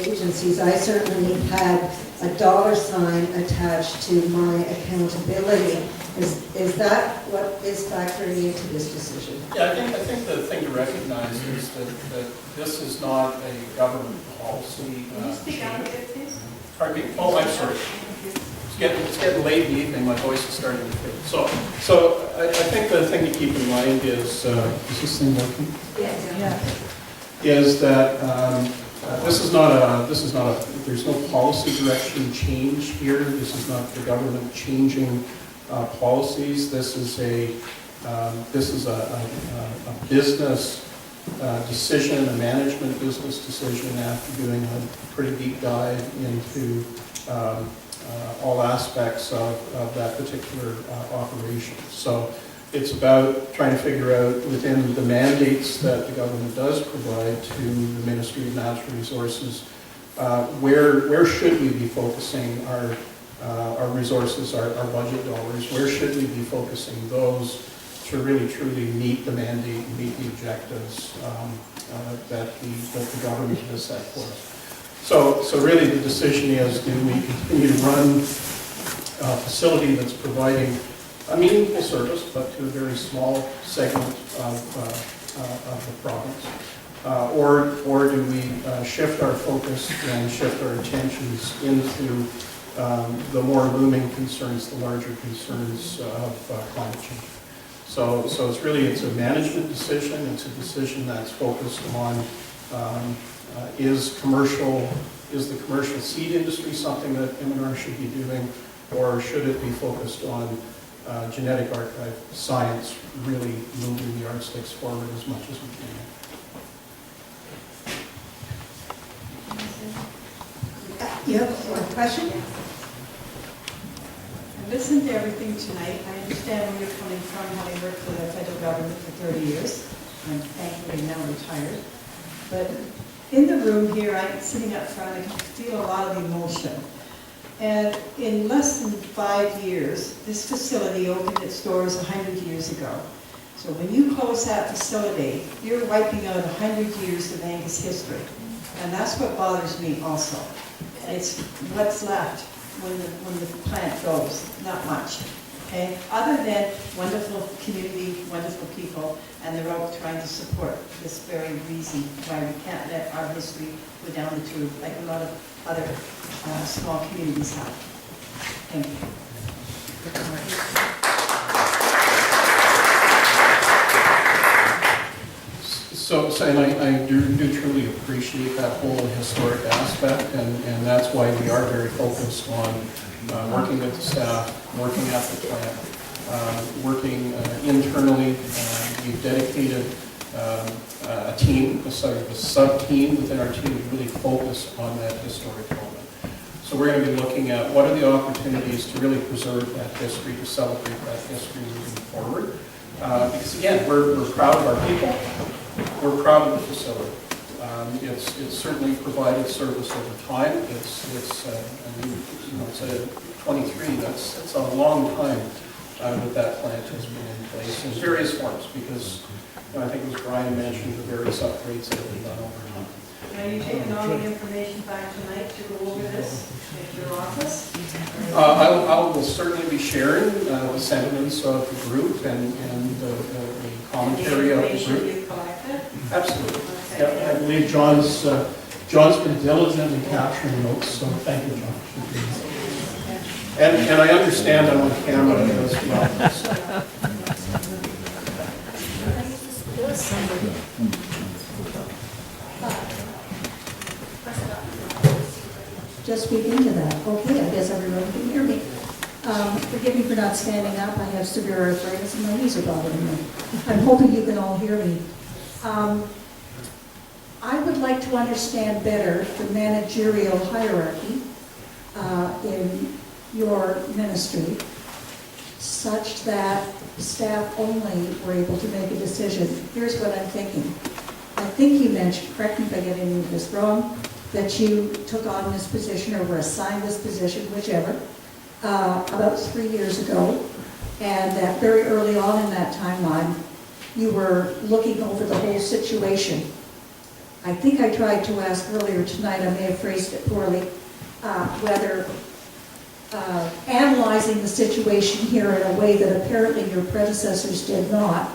agencies, I certainly had a dollar sign attached to my accountability. Is that what is factoring into this decision? Yeah, I think the thing to recognize is that this is not a government policy. Can you speak out a bit, please? Pardon me? Oh, I'm sorry. It's getting late in the evening, my voice is starting to fade. So I think the thing to keep in mind is this thing working? Yes. Is that there's no policy direction change here. This is not the government changing policies. This is a business decision, a management business decision after doing a pretty deep dive into all aspects of that particular operation. So it's about trying to figure out within the mandates that the government does provide to the Ministry of Natural Resources, where should we be focusing our resources, our budget dollars? Where should we be focusing those to really truly meet the mandate and meet the objectives that the government has set for us? So really the decision is, do we continue to run a facility that's providing a meaningful service, but to a very small segment of the province? Or do we shift our focus and shift our attentions into the more looming concerns, the larger concerns of climate change? So it's a management decision. It's a decision that's focused on is the commercial seed industry something that MNR should be doing, or should it be focused on genetic archive science, really moving the yardsticks forward as much as we can? You have one question? I listened to everything tonight. I understand where you're coming from, having worked for the federal government for 30 years. I'm thankfully now retired. But in the room here, I'm sitting up front, I can feel a lot of emotion. And in less than 5 years, this facility opened its doors 100 years ago. So when you close that facility, you're wiping out 100 years of Angus history. And that's what bothers me also. It's what's left when the plant goes, not much. Okay? Other than wonderful community, wonderful people, and they're all trying to support this very reason why we can't let our history go down the tube like a lot of other small communities have. Thank you. So I do truly appreciate that whole historic aspect, and that's why we are very focused on working with the staff, working at the plant, working internally. We've dedicated a team, a sub-team within our team to really focus on that historic moment. So we're going to be looking at what are the opportunities to really preserve that history, to celebrate that history moving forward. Because again, we're proud of our people. We're proud of the facility. It's certainly provided service over time. It's it's a 23, that's a long time that that plant has been in place in various forms, because I think it was Brian mentioned the various upgrades that have been done over time. Are you taking all the information back tonight to go over this at your office? I will certainly be sharing the sentiments of the group and the commentary of the Information group. you collected? Absolutely. Okay. Yeah, I believe John's been diligently capturing notes, so thank you, John. And I understand I'm on camera as well. Just speak into that. Okay, I guess everyone can hear me. Forgive me for not standing up. I have severe arthritis and my knees are bothering me. I'm hoping you can all hear me. I would like to understand better the managerial hierarchy in your ministry, such that staff only were able to make a decision. Here's what I'm thinking. I think you mentioned, correct me if I get any of this wrong, that you took on this position or were assigned this position, whichever, about 3 years ago, and that very early on in that timeline, you were looking over the whole situation. I think I tried to ask earlier tonight, I may have phrased it poorly, whether analyzing the situation here in a way that apparently your predecessors did not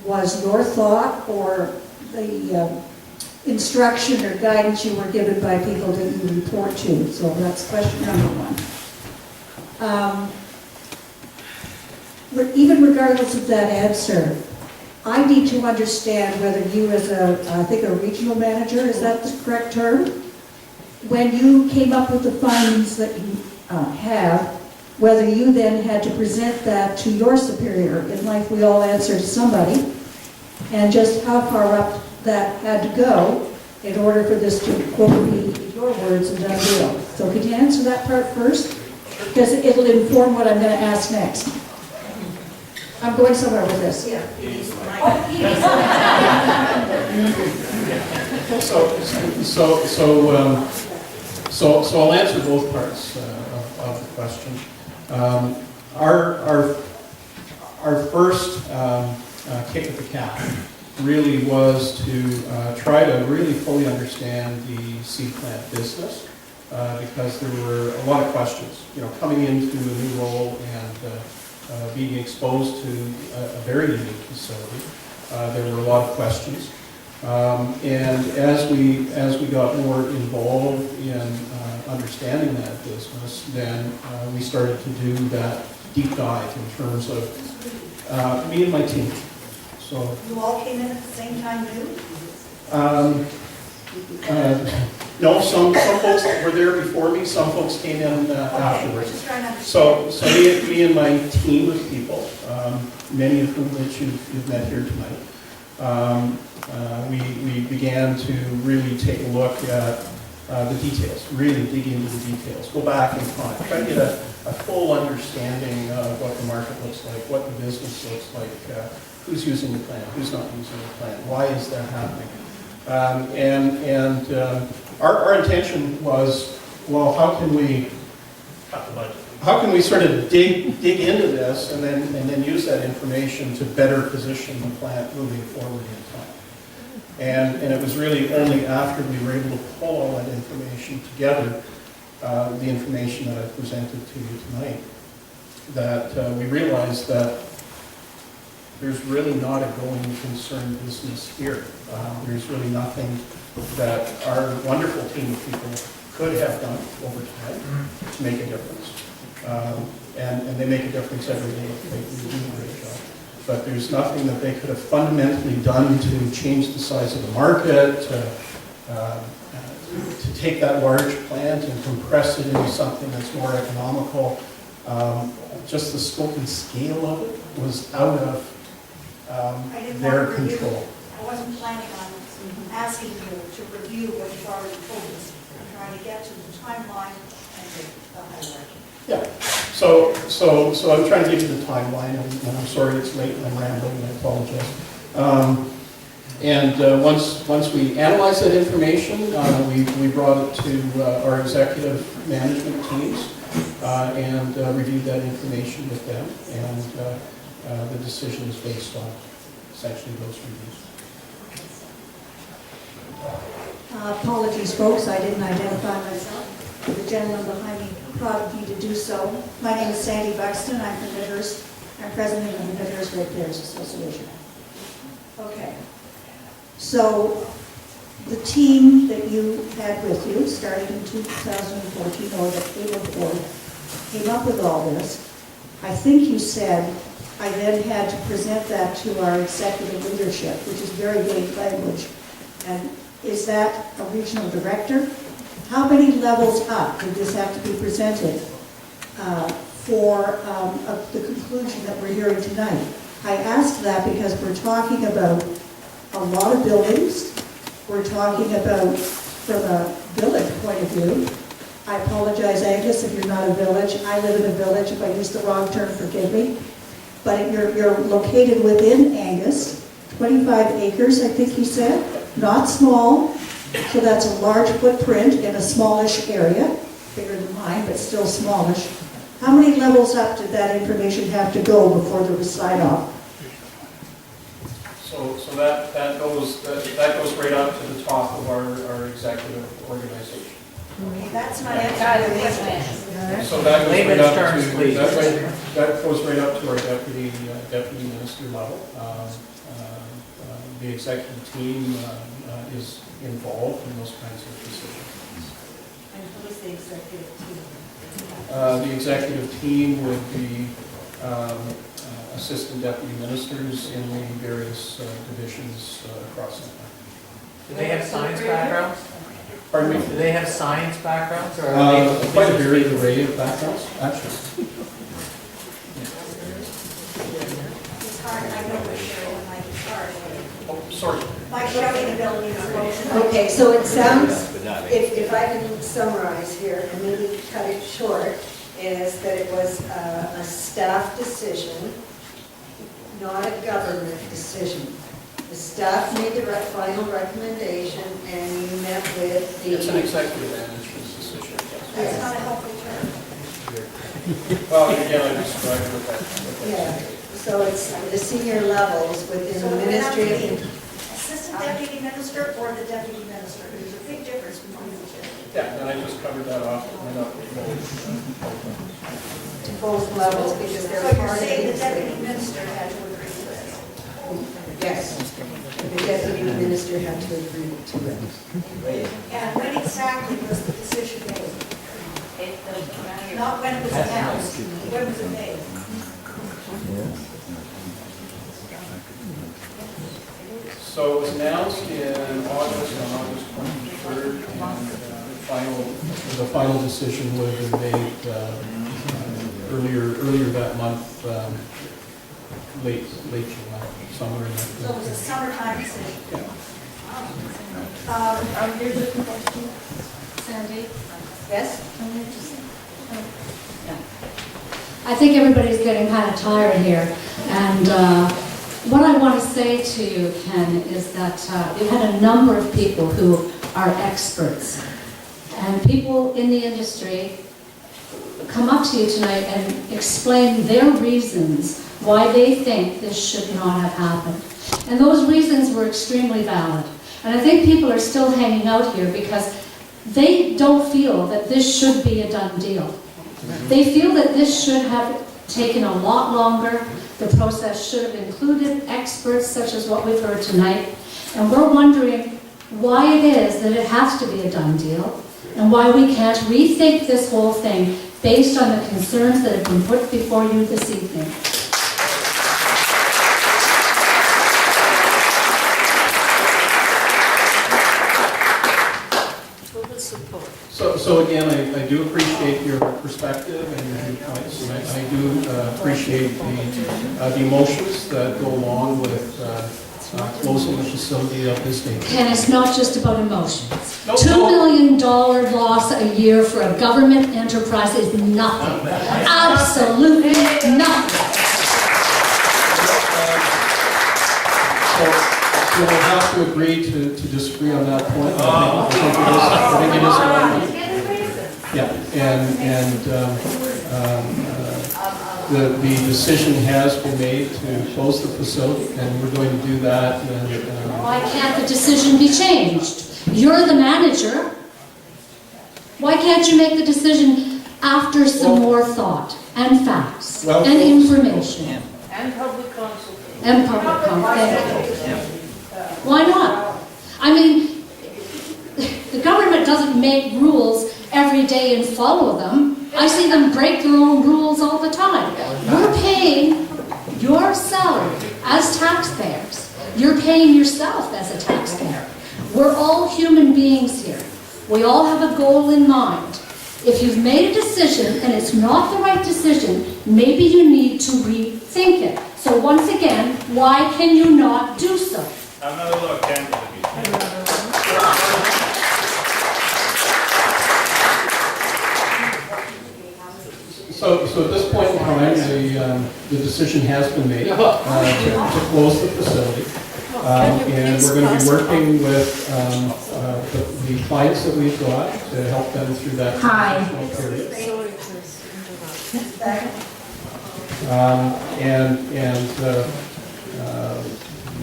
was your thought, or the instruction or guidance you were given by people that you report to. So that's question number one. Even regardless of that answer, I need to understand whether you as I think a regional manager, is that the correct term? When you came up with the findings that you have, whether you then had to present that to your superior. In life, we all answer to somebody, and just how far up that had to go in order for this to, quote, be your words, a done deal. So could you answer that part first? Because it'll inform what I'm going to ask next. I'm going somewhere with this. Yeah. So I'll answer both parts of the question. Our first kick at the can really was to try to really fully understand the seed plant business, because there were a lot of questions. You know, coming into a new role and being exposed to a very unique facility, there were a lot of questions. And as we got more involved in understanding that business, then we started to do that deep dive in terms of me and my team. So You all came in at the same time too? No, some folks were there before me, some folks came in afterwards. Just trying to So me and my team of people, many of whom that you've met here tonight, we began to really take a look at the details, really dig into the details, go back in time, try to get a full understanding of what the market looks like, what the business looks like, who's using the plant, who's not using the plant, why is that happening. Our intention was, well, how can we sort of dig into this and then use that information to better position the plant moving forward in time. And it was really only after we were able to pull all that information together, the information that I presented to you tonight, that we realized that there's really not a going concern business here. There's really nothing that our wonderful team of people could have done over time to make a difference. And they make a difference every day. They do a great job. But there's nothing that they could have fundamentally done to change the size of the market, to take that large plant and compress it into something that's more economical. Just the scope and scale of it was out of their control. I wasn't planning on asking you to review what you've already told us. I'm trying to get to the timeline and the hierarchy. Yeah. So I'm trying to give you the timeline, and I'm sorry it's late and I'm rambling, and I apologize. Once we analyzed that information, we brought it to our executive management teams, and reviewed that information with them, and the decision is based on essentially those reviews. Apologies, folks, I didn't identify myself. The gentleman behind me prodded me to do so. My name is Sandy Buxton. I'm from Midhurst. I'm president of the Midhurst Ratepayers Association. Okay. So the team that you had with you, starting in 2014, or that came aboard, came up with all this. I think you said I then had to present that to our executive leadership, which is very vague language. And is that a regional director? How many levels up did this have to be presented for the conclusion that we're hearing tonight? I ask that because we're talking about a lot of buildings. We're talking about, from a village point of view, I apologize, Angus, if you're not a village. I live in a village. If I used the wrong term, forgive me. But you're located within Angus, 25 acres, I think you said, not small. So that's a large footprint in a smallish area, bigger than mine, but still smallish. How many levels up did that information have to go before there was sign-off? So that goes right up to the top of our executive organization. Okay, that's my answer. So that goes right up terms, to please. that goes right up to our deputy minister level. The executive team is involved in those kinds of decisions. And who is the executive team? The executive team would be assistant deputy ministers in the various divisions across the country. Do they have science backgrounds? Pardon me? Do they have science backgrounds, or are they quite a varied array of backgrounds, actually. It's hard, I know we're sharing the mic, it's hard. Oh, sorry. My shouting ability is low. Okay, so it sounds, if I can summarize here and maybe cut it short, is that it was a staff decision, not a government decision. The staff made the final recommendation and you met with the... It's an executive management's decision, yes. That's not a helpful term. Well, again, I described what that Yeah, so it's the senior levels within So the it would have to Ministry be of... assistant deputy minister or the deputy minister. There's a big difference between the two. Yeah, and I just covered that off. To both levels because they're So you're part of saying the the... deputy minister had to agree to this? Yes, the deputy minister had to agree to it. And when exactly was the decision made? Not when it was announced, when was it made? So it was announced in August, on August 23rd, and the final decision would have been made earlier that month, late July, somewhere in that. So it was a summertime decision. Yeah. Here's a question, Sandy. Yes? I think everybody's getting kind of tired here, and what I want to say to you, Ken, is that you've had a number of people who are experts, and people in the industry come up to you tonight and explain their reasons why they think this should not have happened. And those reasons were extremely valid. And I think people are still hanging out here because they don't feel that this should be a done deal. They feel that this should have taken a lot longer. The process should have included experts such as what we've heard tonight. And we're wondering why it is that it has to be a done deal and why we can't rethink this whole thing based on the concerns that have been put before you this evening. So again, I do appreciate your perspective and your viewpoints, and I do appreciate the emotions that go along with closing a facility of this nature. Ken, it's not just about emotions. $2 million loss a year for a government enterprise is nothing. Absolutely nothing. So we'll have to agree to disagree on that point. I think it is. Yeah, and The decision has been made to close the facility, and we're going to do that. Why can't the decision be changed? You're the manager. Why can't you make the decision after some more thought and facts and information? And public consultation. And public consultation. Why not? I mean, the government doesn't make rules every day and follow them. I see them break their own rules all the time. You're paying your salary as taxpayers. You're paying yourself as a taxpayer. We're all human beings here. We all have a goal in mind. If you've made a decision and it's not the right decision, maybe you need to rethink it. So once again, why can you not do so? Another look, So at this point in time, the decision has been made to close the facility. And we're going to be working with the clients that we've got to help them through that transitional period.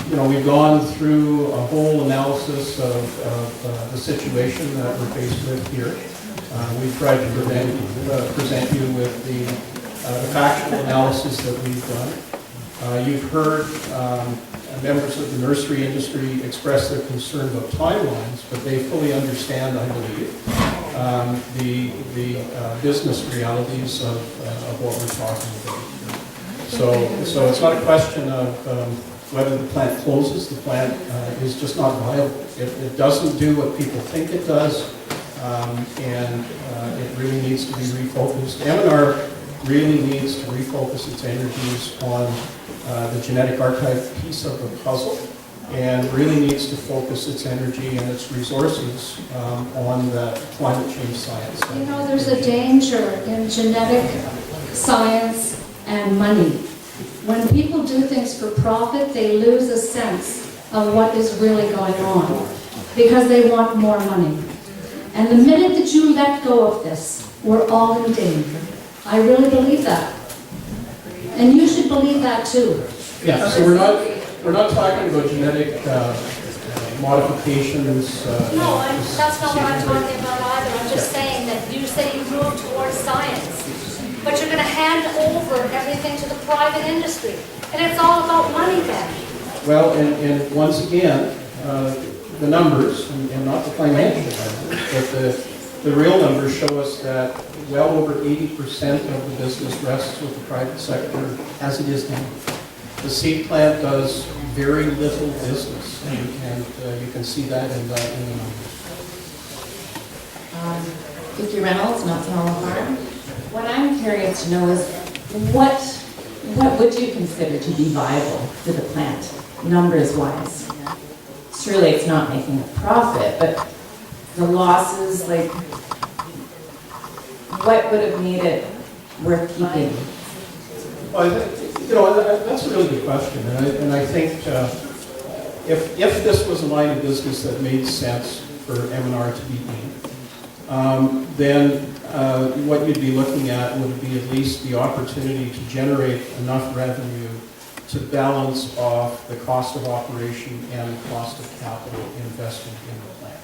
You know, we've gone through a whole analysis of the situation that we're faced with here. We've tried to present you with the factual analysis that we've done. You've heard members of the nursery industry express their concern about timelines, but they fully understand, I believe, the business realities of what we're talking about. So it's not a question of whether the plant closes. The plant is just not viable. It doesn't do what people think it does, and it really needs to be refocused. M&R really needs to refocus its energies on the genetic archive piece of the puzzle, and really needs to focus its energy and its resources on the climate change science. You know, there's a danger in genetic science and money. When people do things for profit, they lose a sense of what is really going on because they want more money. And the minute that you let go of this, we're all in danger. I really believe that. And you should believe that too. Yeah, so we're not talking about genetic modifications. No, that's not what I'm talking about either. I'm just saying that you say you move towards science, but you're going to hand over everything to the private industry. And it's all about money then. Well, and once again, the numbers, and not the financial numbers, but the real numbers show us that well over 80% of the business rests with the private sector as it is now. The seed plant does very little business, and you can see that in the numbers. Vicki Reynolds, Montanola Farm. What I'm curious to know is what would you consider to be viable to the plant, numbers-wise? Surely it's not making a profit, but the losses, like, what would have made it worth keeping? Well, you know, that's a really good question, and I think if this was a line of business that made sense for M&R to be in, then what you'd be looking at would be at least the opportunity to generate enough revenue to balance off the cost of operation and the cost of capital invested in the plant.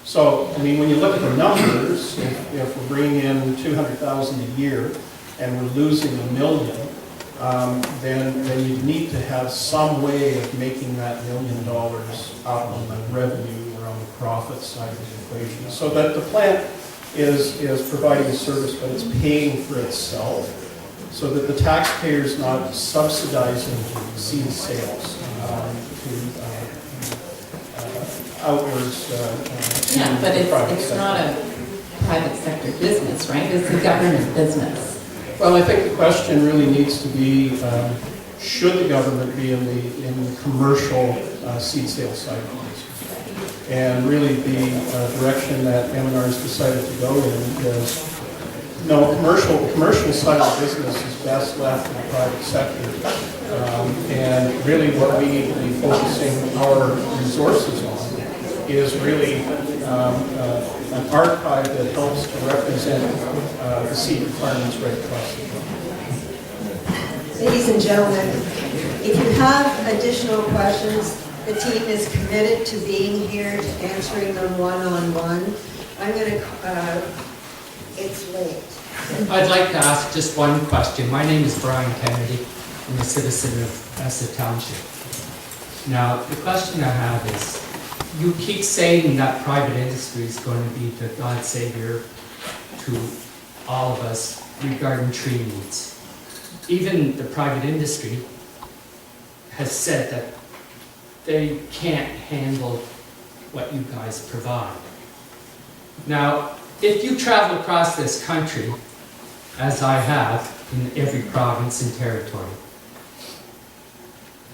So, I mean, when you look at the numbers, if we're bringing in $200,000 a year and we're losing $1 million, then you need to have some way of making that $1 million out on the revenue or on the profit side of the equation, so that the plant is providing a service, but it's paying for itself, so that the taxpayer is not subsidizing seed sales outwards. Yeah, but it's not a private sector business, right? It's a government business. Well, I think the question really needs to be, should the government be in the commercial seed sales side of things? And really the direction that M&R has decided to go in is, no, commercial side of the business is best left in the private sector. And really what we need to be focusing our resources on is really an archive that helps to represent the seed requirements right across the board. Ladies and gentlemen, if you have additional questions, the team is committed to being here, to answering them one-on-one. I'm going to, it's late. I'd like to ask just one question. My name is Brian Kennedy. I'm a citizen of Essa Township. Now, the question I have is, you keep saying that private industry is going to be the God Savior to all of us regarding tree needs. Even the private industry has said that they can't handle what you guys provide. Now, if you travel across this country, as I have in every province and territory,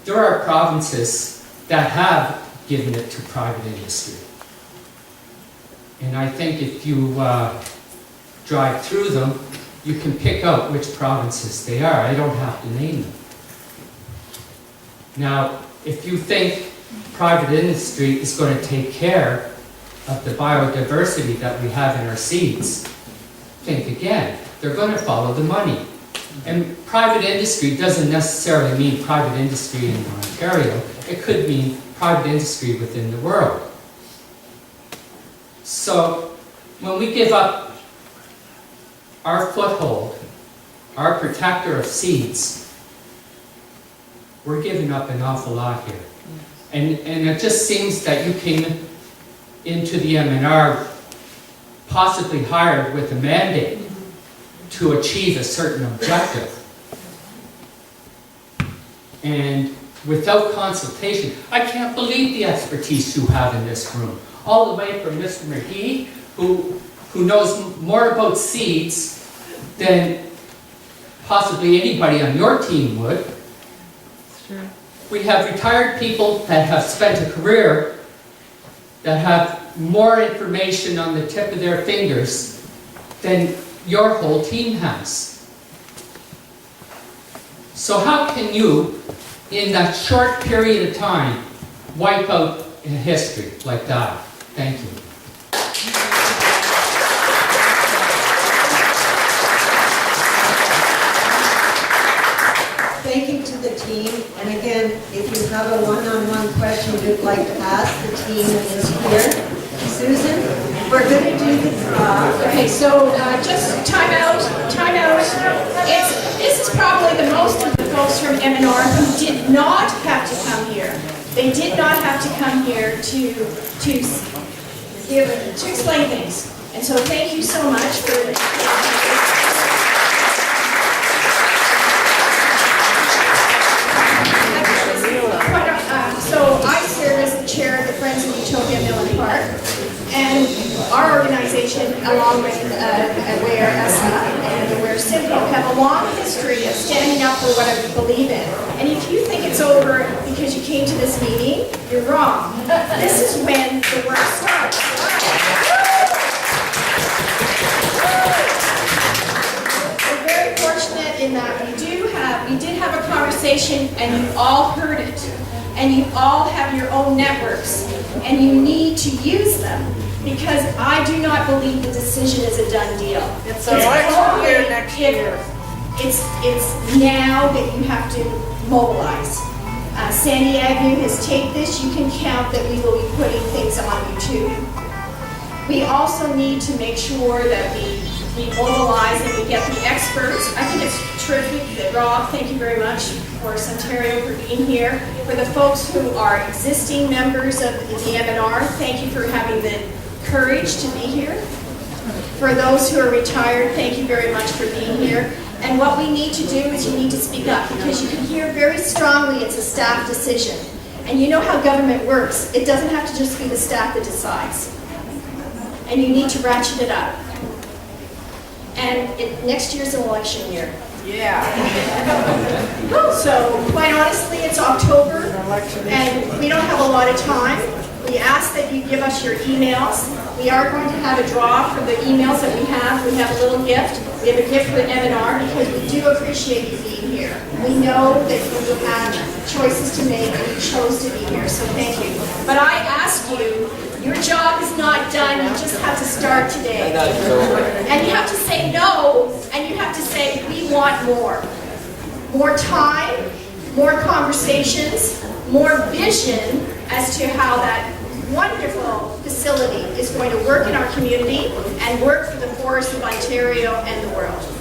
there are provinces that have given it to private industry. And I think if you drive through them, you can pick out which provinces they are. I don't have to name them. Now, if you think private industry is going to take care of the biodiversity that we have in our seeds, think again. They're going to follow the money. And private industry doesn't necessarily mean private industry in Ontario. It could mean private industry within the world. So when we give up our foothold, our protector of seeds, we're giving up an awful lot here. And it just seems that you came into the M&R possibly hired with a mandate to achieve a certain objective. And without consultation, I can't believe the expertise you have in this room. All the way from Mr. McGee, who knows more about seeds than possibly anybody on your team would. Sure. We have retired people that have spent a career that have more information on the tip of their fingers than your whole team has. So how can you, in that short period of time, wipe out history like that? Thank you. Thank you to the team. And again, if you have a one-on-one question you'd like to ask, the team is here. Susan, we're going to do the draw. Okay, so just time out. This is probably the most of the folks from M&R who did not have to come here. They did not have to come here to explain things. And so thank you so much for So I serve as the chair of the Friends of Utopia Mill and Park, and our organization, along with Aware ESSA and Aware Simcoe, have a long history of standing up for what we believe in. And if you think it's over because you came to this meeting, you're wrong. This is when the work starts. We're very fortunate in that we did have a conversation, and you all heard it. And you all have your own networks, and you need to use them, because I do not believe the decision is a done deal. It's election year next year. It's now that you have to mobilize. Sandy Agnew has taped this. You can count that we will be putting things on YouTube. We also need to make sure that we mobilize and we get the experts. I think it's terrific that Rob, thank you very much, Forest Ontario for being here. For the folks who are existing members of the M&R, thank you for having the courage to be here. For those who are retired, thank you very much for being here. And what we need to do is you need to speak up, because you can hear very strongly it's a staff decision. And you know how government works. It doesn't have to just be the staff that decides. And you need to ratchet it up. And next year's an election year. Yeah. So, quite honestly, it's October, and we don't have a lot of time. We ask that you give us your emails. We are going to have a draw for the emails that we have. We have a little gift. We have a gift for M&R, because we do appreciate you being here. We know that you had choices to make, and you chose to be here, so thank you. But I ask you, Your job is not done, you just have to start today. And you have to say no, and you have to say, we want more. More time, more conversations, more vision as to how that wonderful facility is going to work in our community and work for the forests of Ontario and the world.